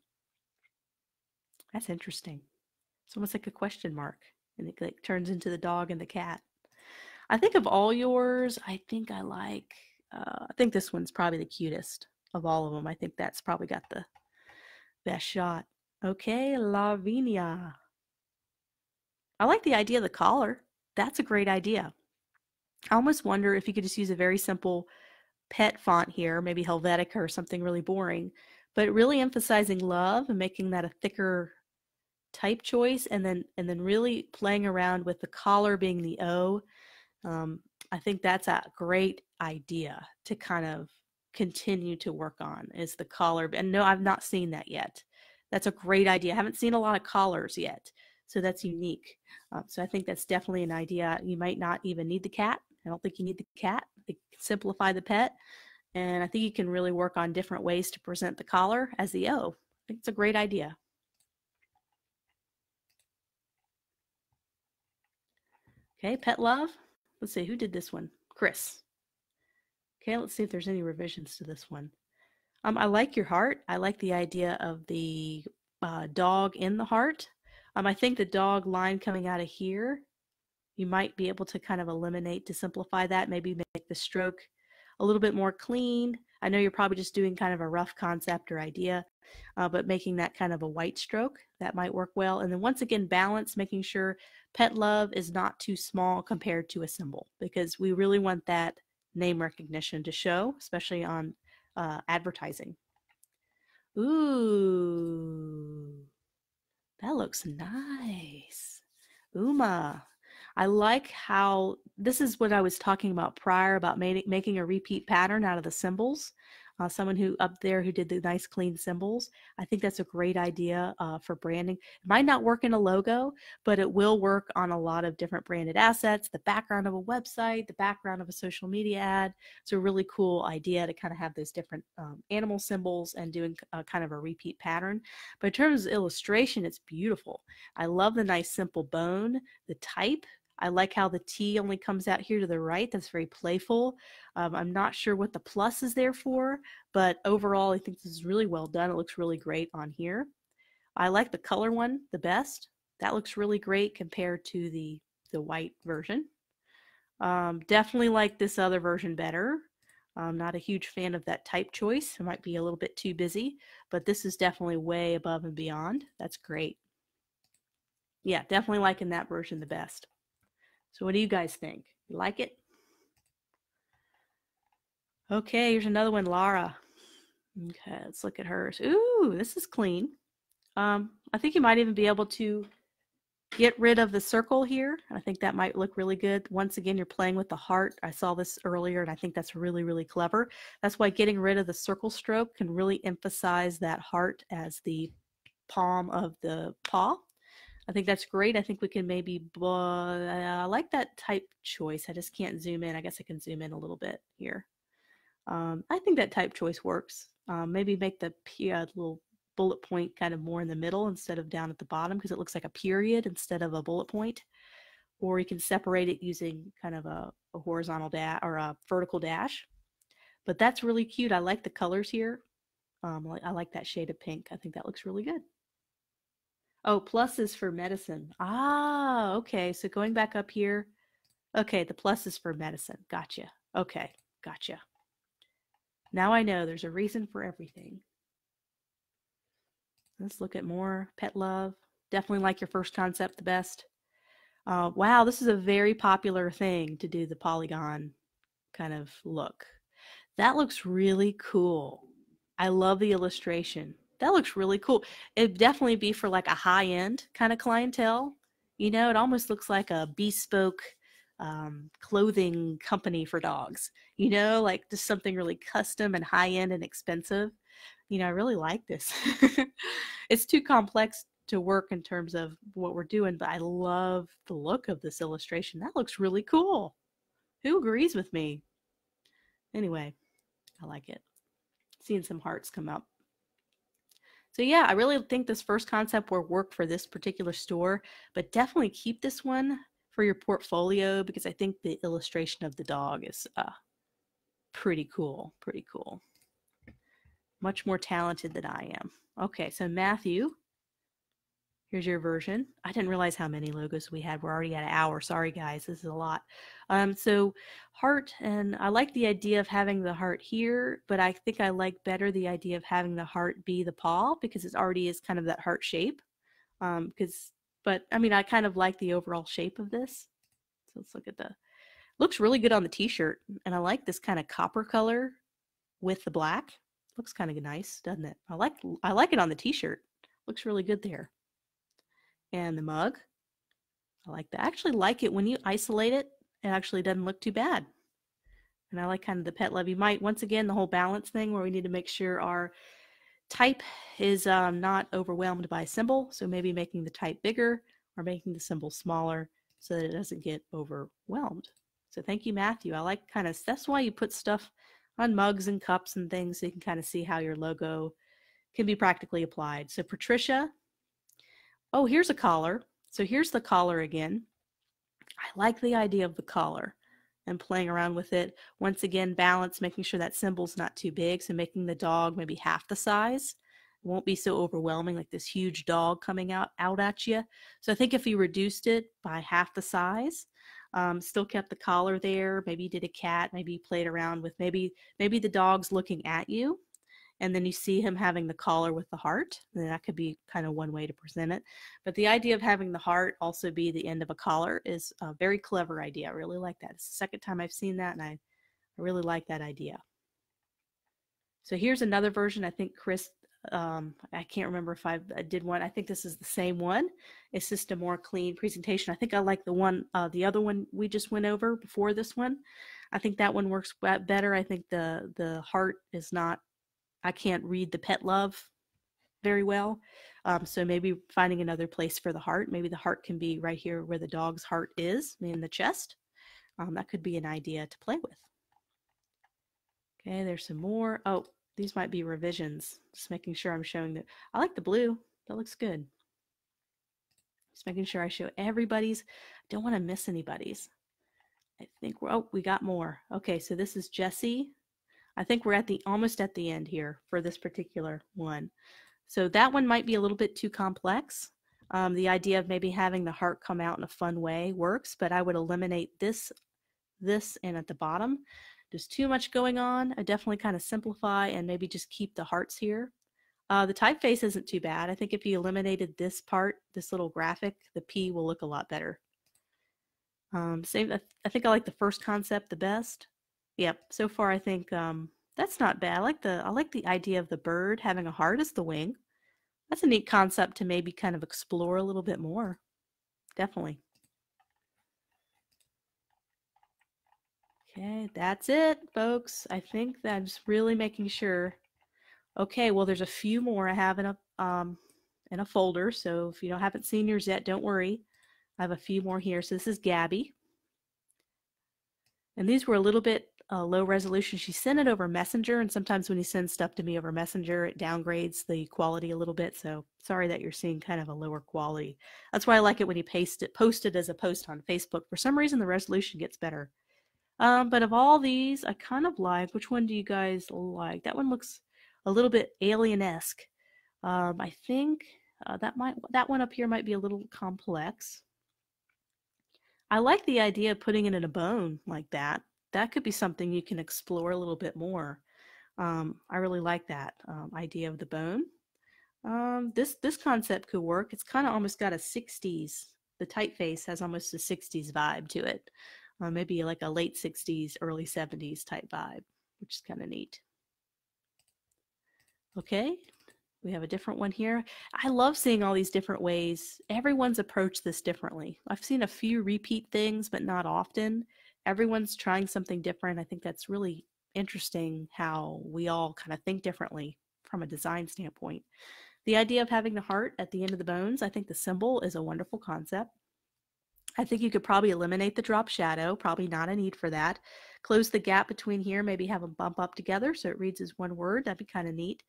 Speaker 1: That's interesting. It's almost like a question mark, and it like turns into the dog and the cat. I think of all yours, I think this one's probably the cutest of all of them. I think that's probably got the best shot. Okay, Lavinia. I like the idea of the collar. That's a great idea. I almost wonder if you could just use a very simple pet font here, maybe Helvetica or something really boring, but really emphasizing love and making that a thicker type choice, and then really playing around with the collar being the O. I think that's a great idea to kind of continue to work on, is the collar. And no, I've not seen that yet. That's a great idea. I haven't seen a lot of collars yet, so that's unique. So I think that's definitely an idea. You might not even need the cat. I don't think you need the cat. They simplify the pet, and I think you can really work on different ways to present the collar as the O. I think it's a great idea. Okay, Pet Love. Let's see, who did this one? Chris. Okay, let's see if there's any revisions to this one. I like your heart. I like the idea of the dog in the heart. I think the dog line coming out of here, you might be able to kind of eliminate to simplify that, maybe make the stroke a little bit more clean. I know you're probably just doing kind of a rough concept or idea, but making that kind of a white stroke, that might work well. And then once again, balance, making sure Pet Love is not too small compared to a symbol, because we really want that name recognition to show, especially on advertising. Ooh, that looks nice. Uma. I like how this is what I was talking about prior about making a repeat pattern out of the symbols. Someone who up there who did the nice clean symbols. I think that's a great idea for branding. It might not work in a logo, but it will work on a lot of different branded assets, the background of a website, the background of a social media ad. It's a really cool idea to kind of have those different animal symbols and doing kind of a repeat pattern. But in terms of illustration, it's beautiful. I love the nice simple bone, the type. I like how the T only comes out here to the right. That's very playful. I'm not sure what the plus is there for, but overall, I think this is really well done. It looks really great on here. I like the color one the best. That looks really great compared to the white version. Definitely like this other version better. I'm not a huge fan of that type choice. It might be a little bit too busy, but this is definitely way above and beyond. That's great. Yeah, definitely liking that version the best. So what do you guys think? You like it? Okay, here's another one, Lara. Okay, let's look at hers. Ooh, this is clean. I think you might even be able to get rid of the circle here. I think that might look really good. Once again, you're playing with the heart. I saw this earlier, and I think that's really, really clever. That's why getting rid of the circle stroke can really emphasize that heart as the palm of the paw. I think that's great. I think we can maybe, I like that type choice. I just can't zoom in. I guess I can zoom in a little bit here. I think that type choice works. Maybe make the little bullet point kind of more in the middle instead of down at the bottom, because it looks like a period instead of a bullet point. Or you can separate it using kind of a horizontal dash or a vertical dash. But that's really cute. I like the colors here. I like that shade of pink. I think that looks really good. Oh, plus is for medicine. Ah, okay. So going back up here. Okay, the plus is for medicine. Gotcha. Okay, gotcha. Now I know there's a reason for everything. Let's look at more Pet Love. Definitely like your first concept the best. Wow, this is a very popular thing to do the polygon kind of look. That looks really cool. I love the illustration. That looks really cool. It'd definitely be for like a high-end kind of clientele. You know, it almost looks like a bespoke clothing company for dogs. You know, like just something really custom and high-end and expensive. You know, I really like this. It's too complex to work in terms of what we're doing, but I love the look of this illustration. That looks really cool. Who agrees with me? Anyway, I like it. Seeing some hearts come up. So yeah, I really think this first concept will work for this particular store, but definitely keep this one for your portfolio, because I think the illustration of the dog is pretty cool, pretty cool. Much more talented than I am. Okay, so Matthew, here's your version. I didn't realize how many logos we had. We're already at an hour. Sorry, guys. This is a lot. So heart, and I like the idea of having the heart here, but I think I like better the idea of having the heart be the paw, because it already is kind of that heart shape. But I mean, I kind of like the overall shape of this. So let's look at looks really good on the t-shirt. And I like this kind of copper color with the black. Looks kind of nice, doesn't it? I like it on the t-shirt. Looks really good there. And the mug, I like that. I actually like it when you isolate it. It actually doesn't look too bad. And I like kind of the Pet Love. You might, once again, the whole balance thing where we need to make sure our type is not overwhelmed by a symbol. So maybe making the type bigger or making the symbol smaller so that it doesn't get overwhelmed. So thank you, Matthew. I like that's why you put stuff on mugs and cups and things so you can kind of see how your logo can be practically applied. So Patricia, oh, here's a collar. So here's the collar again. I like the idea of the collar and playing around with it. Once again, balance, making sure that symbol's not too big. So making the dog maybe half the size. It won't be so overwhelming, like this huge dog coming out at you. So I think if you reduced it by half the size, Still kept the collar there. Maybe you did a cat. Maybe you played around with maybe the dog's looking at you, and then you see him having the collar with the heart. And that could be kind of one way to present it. But the idea of having the heart also be the end of a collar is a very clever idea. I really like that. It's the second time I've seen that, and I really like that idea. So here's another version. I think Chris, I can't remember if I did one. I think this is the same one. It's just a more clean presentation. I think I like the one, the other one we just went over before this one. I think that one works better. I think the heart is not, I can't read the pet love very well. So maybe finding another place for the heart. Maybe the heart can be right here where the dog's heart is, in the chest. That could be an idea to play with. Okay, there's some more. Oh, these might be revisions. Just making sure I'm showing that. I like the blue. That looks good. Just making sure I show everybody's. I don't want to miss anybody's. I think we're, oh, we got more. Okay, so this is Jessie. I think we're at almost at the end here for this particular one. So that one might be a little bit too complex. The idea of maybe having the heart come out in a fun way works, but I would eliminate this, and at the bottom. There's too much going on. I definitely kind of simplify and maybe just keep the hearts here. The typeface isn't too bad. I think if you eliminated this part, this little graphic, the P will look a lot better. I think I like the first concept the best. Yep, so far I think that's not bad. I like the idea of the bird having a heart as the wing. That's a neat concept to maybe kind of explore a little bit more. Definitely. Okay, that's it, folks. I think that I'm just really making sure. Okay, well, there's a few more I have in a folder, so if you haven't seen yours yet, don't worry. I have a few more here. So this is Gabby. And these were a little bit low resolution. She sent it over Messenger, and sometimes when you send stuff to me over Messenger, it downgrades the quality a little bit. So sorry that you're seeing kind of a lower quality. That's why I like it when you post it as a post on Facebook. For some reason, the resolution gets better. But of all these, I kind of like, which one do you guys like? That one looks a little bit alien-esque. I think that one up here might be a little complex. I like the idea of putting it in a bone like that. That could be something you can explore a little bit more. I really like that idea of the bone. This concept could work. It's kind of almost got a 60s. The typeface has almost a 60s vibe to it. Maybe like a late 60s, early 70s type vibe, which is kind of neat. Okay, we have a different one here. I love seeing all these different ways. Everyone's approached this differently. I've seen a few repeat things, but not often. Everyone's trying something different. I think that's really interesting how we all kind of think differently from a design standpoint. The idea of having the heart at the end of the bones, I think the symbol is a wonderful concept. I think you could probably eliminate the drop shadow, probably not a need for that. Close the gap between here, maybe have them bump up together so it reads as one word. That'd be kind of neat.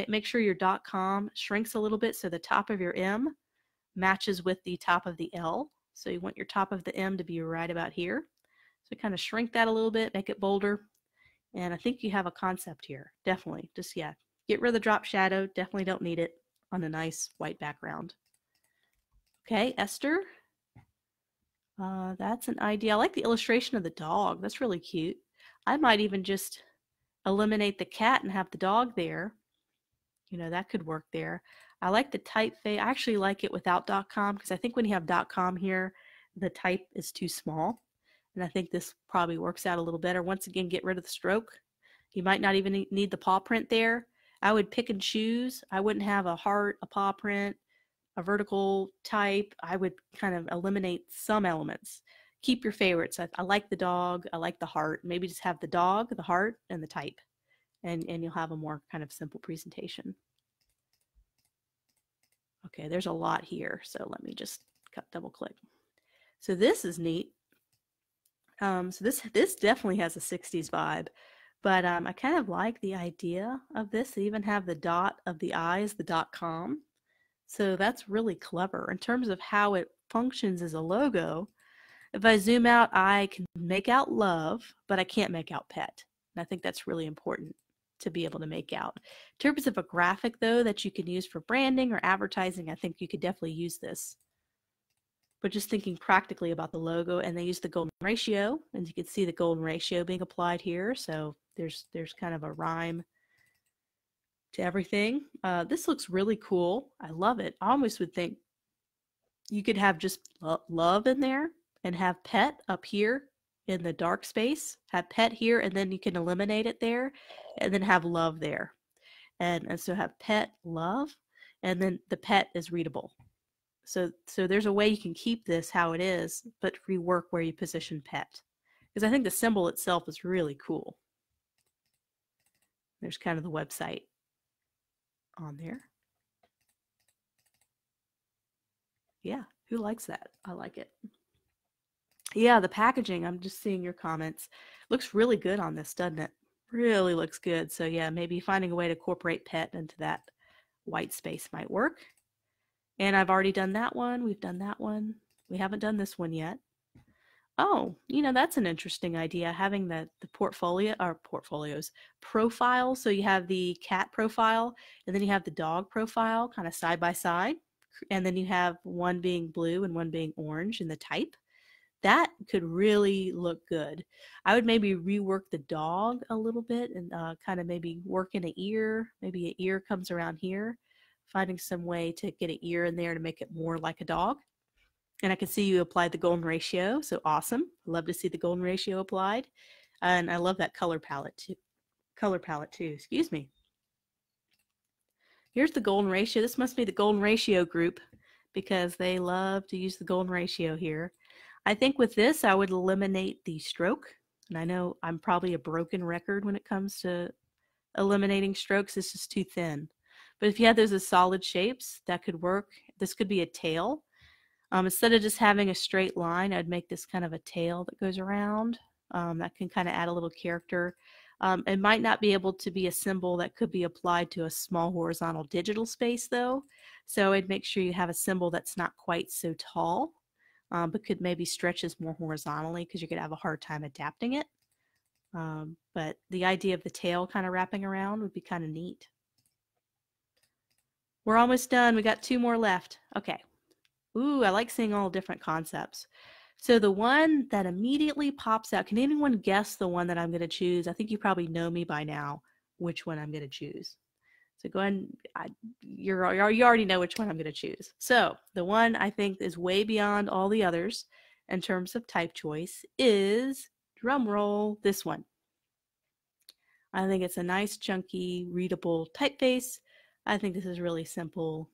Speaker 1: Make sure your .com shrinks a little bit so the top of your M matches with the top of the L. So you want your top of the M to be right about here. So kind of shrink that a little bit, make it bolder. And I think you have a concept here, definitely. Just, yeah, get rid of the drop shadow. Definitely don't need it on a nice white background. Okay, Esther. That's an idea. I like the illustration of the dog. That's really cute. I might even just eliminate the cat and have the dog there. That could work there. I like the typeface. I actually like it without .com because I think when you have .com here, the type is too small. And I think this probably works out a little better. Once again, get rid of the stroke. You might not even need the paw print there. I would pick and choose. I wouldn't have a heart, a paw print, a vertical type. I would kind of eliminate some elements. Keep your favorites. I like the dog. I like the heart. Maybe just have the dog, the heart, and the type. And you'll have a more kind of simple presentation. Okay, there's a lot here. So let me just double click. So this is neat. So this definitely has a 60s vibe. But I kind of like the idea of this. They even have the dot of the I as the .com. So that's really clever in terms of how it functions as a logo. If I zoom out, I can make out love, but I can't make out pet. And I think that's really important to be able to make out. In terms of a graphic, though, that you can use for branding or advertising, I think you could definitely use this. but just thinking practically about the logo, and they use the golden ratio, and you can see the golden ratio being applied here. So there's kind of a rhyme to everything. This looks really cool. I love it. I almost would think you could have just love in there and have pet up here in the dark space, have pet here, and then you can eliminate it there, and then have love there. And so have pet love, and then the pet is readable. So there's a way you can keep this how it is, but rework where you position pet. Because I think the symbol itself is really cool. There's kind of the website on there. Yeah, who likes that? I like it. Yeah, the packaging, I'm just seeing your comments. Looks really good on this, doesn't it? Really looks good. So yeah, maybe finding a way to incorporate pet into that white space might work. And I've already done that one. We've done that one. We haven't done this one yet. Oh, that's an interesting idea, having the portfolio or portfolios profile. So you have the cat profile and then you have the dog profile kind of side by side. And then you have one being blue and one being orange in the type. That could really look good. I would maybe rework the dog a little bit and kind of maybe work in an ear. Maybe an ear comes around here, finding some way to get an ear in there to make it more like a dog. And I can see you applied the golden ratio, so awesome. Love to see the golden ratio applied. And I love that color palette too, excuse me. Here's the golden ratio. This must be the golden ratio group because they love to use the golden ratio here. I think with this, I would eliminate the stroke. And I know I'm probably a broken record when it comes to eliminating strokes. It's just too thin. But if you had those as solid shapes, that could work. This could be a tail. Instead of just having a straight line, I'd make this kind of a tail that goes around. That can kind of add a little character. It might not be able to be a symbol that could be applied to a small horizontal digital space though. So I'd make sure you have a symbol that's not quite so tall, but could maybe stretches more horizontally because you could have a hard time adapting it. But the idea of the tail kind of wrapping around would be kind of neat. We're almost done. We got 2 more left. Okay. Ooh, I like seeing all different concepts. So the one that immediately pops out, can anyone guess the one that I'm going to choose? I think you probably know me by now, which one I'm going to choose. So go ahead and you already know which one I'm going to choose. So the one I think is way beyond all the others in terms of type choice is, drum roll, this one. I think it's a nice, chunky, readable typeface. I think this is really simple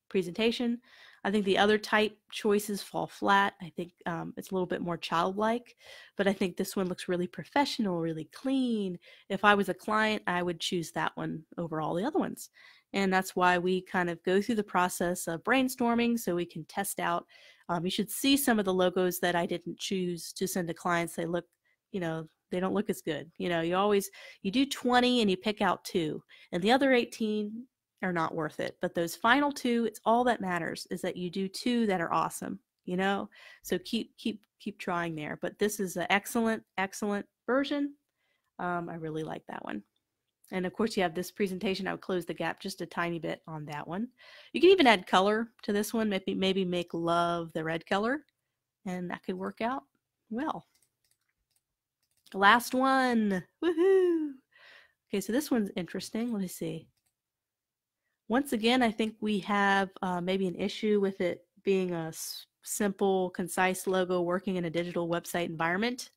Speaker 1: presentation. I think the other type choices fall flat. I think it's a little bit more childlike, but I think this one looks really professional, really clean. If I was a client, I would choose that one over all the other ones. And that's why we kind of go through the process of brainstorming so we can test out. You should see some of the logos that I didn't choose to send to clients. They look, they don't look as good. You do 20 and you pick out 2, and the other 18 are not worth it. But those final 2, it's all that matters is that you do 2 that are awesome, So keep trying there. But this is an excellent version. I really like that one. And of course you have this presentation. I would close the gap just a tiny bit on that one. You can even add color to this one. Maybe make love the red color, and that could work out well. Last one. Woohoo! Okay, so this one's interesting. Let me see. Once again, I think we have maybe an issue with it being a simple, concise logo working in a digital website environment.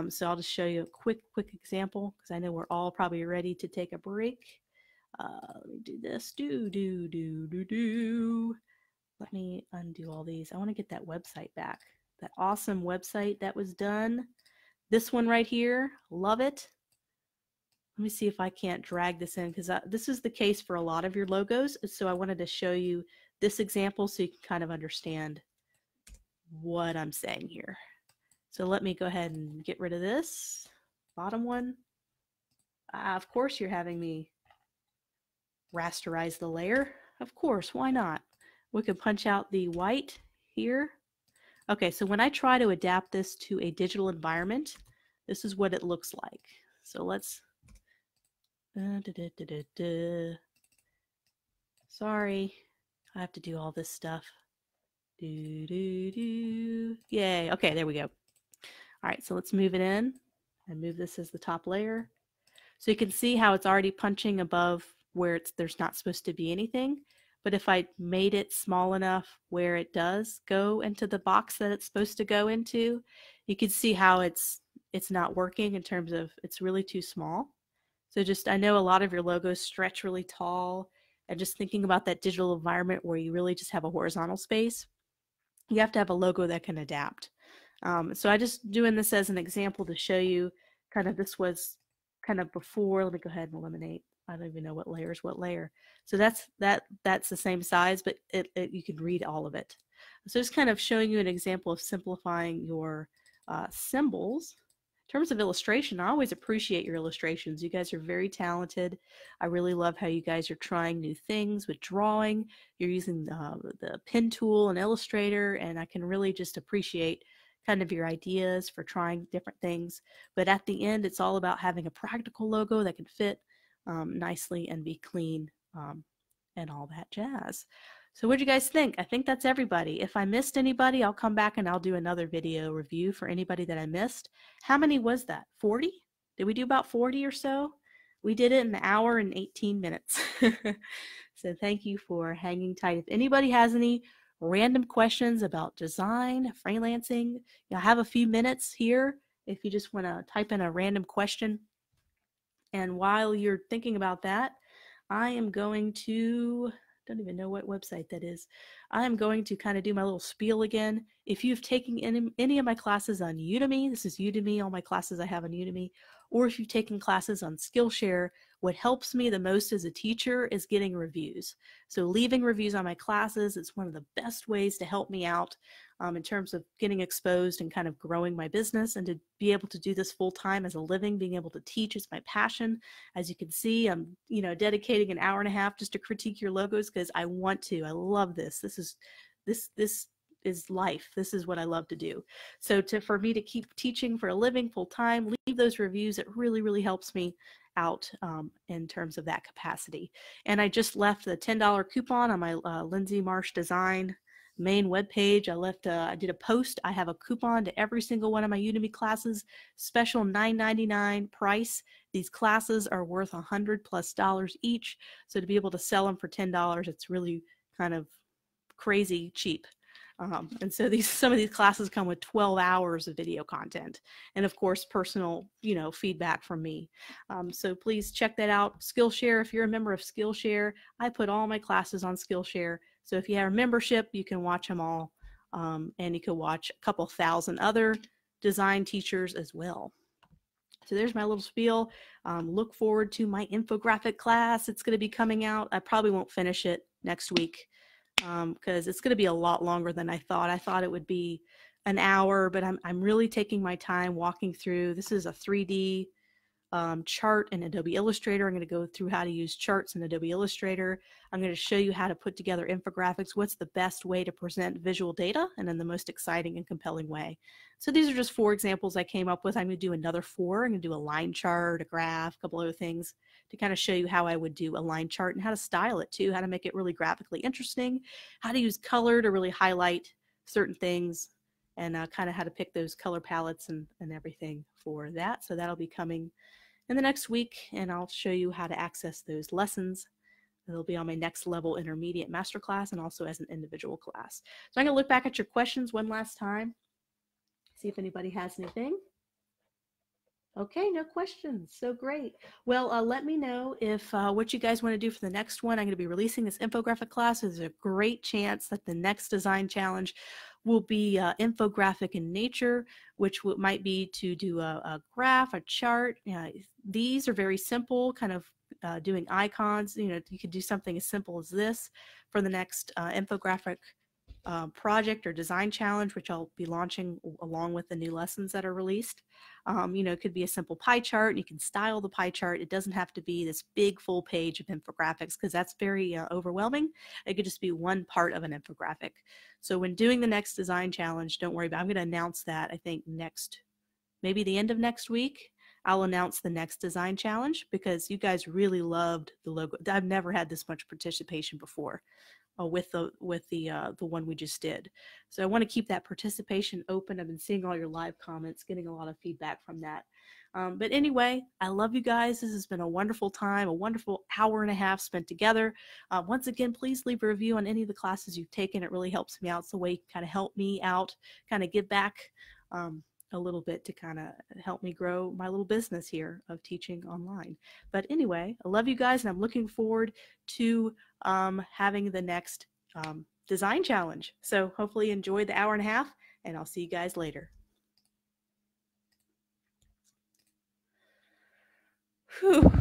Speaker 1: So I'll just show you a quick example because I know we're all probably ready to take a break. Let me do this. Let me undo all these. I want to get that website back. That awesome website that was done. This one right here, love it. Let me see if I can't drag this in because this is the case for a lot of your logos. So I wanted to show you this example so you can kind of understand what I'm saying here. So let me go ahead and get rid of this bottom one. Of course you're having me rasterize the layer. Of course, why not? We could punch out the white here. Okay, so when I try to adapt this to a digital environment, this is what it looks like. So let's Sorry, I have to do all this stuff. Do, do, do. Yay. Okay, there we go. All right, so let's move it in and move this as the top layer. So you can see how it's already punching above where there's not supposed to be anything. But if I made it small enough where it does go into the box that it's supposed to go into, you can see how it's not working in terms of it's really too small. So just, I know a lot of your logos stretch really tall, and just thinking about that digital environment where you really just have a horizontal space, you have to have a logo that can adapt. So I just doing this as an example to show you kind of this was kind of before. Let me go ahead and eliminate. I don't even know what layer is what layer. So that's the same size, but you can read all of it. So just kind of showing you an example of simplifying your symbols. In terms of illustration, I always appreciate your illustrations. You guys are very talented. I really love how you guys are trying new things with drawing. You're using the pen tool and Illustrator, and I can really just appreciate kind of your ideas for trying different things. But at the end, it's all about having a practical logo that can fit nicely and be clean and all that jazz. So what do you guys think? I think that's everybody. If I missed anybody, I'll come back and I'll do another video review for anybody that I missed. How many was that? 40? Did we do about 40 or so? We did it in an hour and 18 minutes. So thank you for hanging tight. If anybody has any random questions about design, freelancing, I have a few minutes here if you just want to type in a random question. And while you're thinking about that, I am going to, don't even know what website that is. I am going to kind of do my little spiel again. If you've taken any of my classes on Udemy, this is Udemy, all my classes I have on Udemy, or if you've taken classes on Skillshare, what helps me the most as a teacher is getting reviews. So leaving reviews on my classes, it's one of the best ways to help me out in terms of getting exposed and kind of growing my business, and to be able to do this full time as a living. Being able to teach is my passion. As you can see, I'm dedicating an hour and a half just to critique your logos because I want to. I love this. This is life. This is what I love to do. So for me to keep teaching for a living full time, leave those reviews. It really, really helps me out in terms of that capacity. And I just left the $10 coupon on my Lindsay Marsh Design main webpage. I did a post. I have a coupon to every single one of my Udemy classes, special $9.99 price. These classes are worth $100+ each. So to be able to sell them for $10, it's really kind of crazy cheap. And so some of these classes come with 12 hours of video content, and of course personal feedback from me. So please check that out. Skillshare, if you're a member of Skillshare, I put all my classes on Skillshare. So if you have a membership, you can watch them all, and you can watch a couple thousand other design teachers as well. So there's my little spiel. Look forward to my infographic class. It's going to be coming out. I probably won't finish it next week because it's going to be a lot longer than I thought. I thought it would be an hour, but I'm really taking my time walking through. This is a 3D chart in Adobe Illustrator. I'm going to go through how to use charts in Adobe Illustrator. I'm going to show you how to put together infographics, what's the best way to present visual data, and in the most exciting and compelling way. So these are just 4 examples I came up with. I'm going to do another 4. I'm going to do a line chart, a graph, a couple other things to kind of show you how I would do a line chart and how to style it too, how to make it really graphically interesting, how to use color to really highlight certain things, and kind of how to pick those color palettes and everything for that. So that'll be coming in the next week, and I'll show you how to access those lessons. They'll be on my Next Level Intermediate Masterclass and also as an individual class. So I'm going to look back at your questions one last time, see if anybody has anything. Okay, no questions. So great. Well, let me know if what you guys want to do for the next one. I'm going to be releasing this infographic class. There's a great chance that the next design challenge will be infographic in nature, which might be to do a graph, a chart. These are very simple, kind of doing icons. You could do something as simple as this for the next infographic project or design challenge, which I'll be launching along with the new lessons that are released. It could be a simple pie chart. You can style the pie chart. It doesn't have to be this big full page of infographics because that's very overwhelming. It could just be one part of an infographic. So when doing the next design challenge, don't worry about it. I'm going to announce that, I think, maybe the end of next week. I'll announce the next design challenge because you guys really loved the logo. I've never had this much participation before. with the one we just did. So I want to keep that participation open. I've been seeing all your live comments, getting a lot of feedback from that. But anyway, I love you guys. This has been a wonderful time, a wonderful hour and a half spent together. Once again, please leave a review on any of the classes you've taken. It really helps me out. It's a way you kind of help me out, kind of give back a little bit to kind of help me grow my little business here of teaching online. But anyway, I love you guys, and I'm looking forward to having the next design challenge. So hopefully enjoy the hour and a half, and I'll see you guys later. Whew.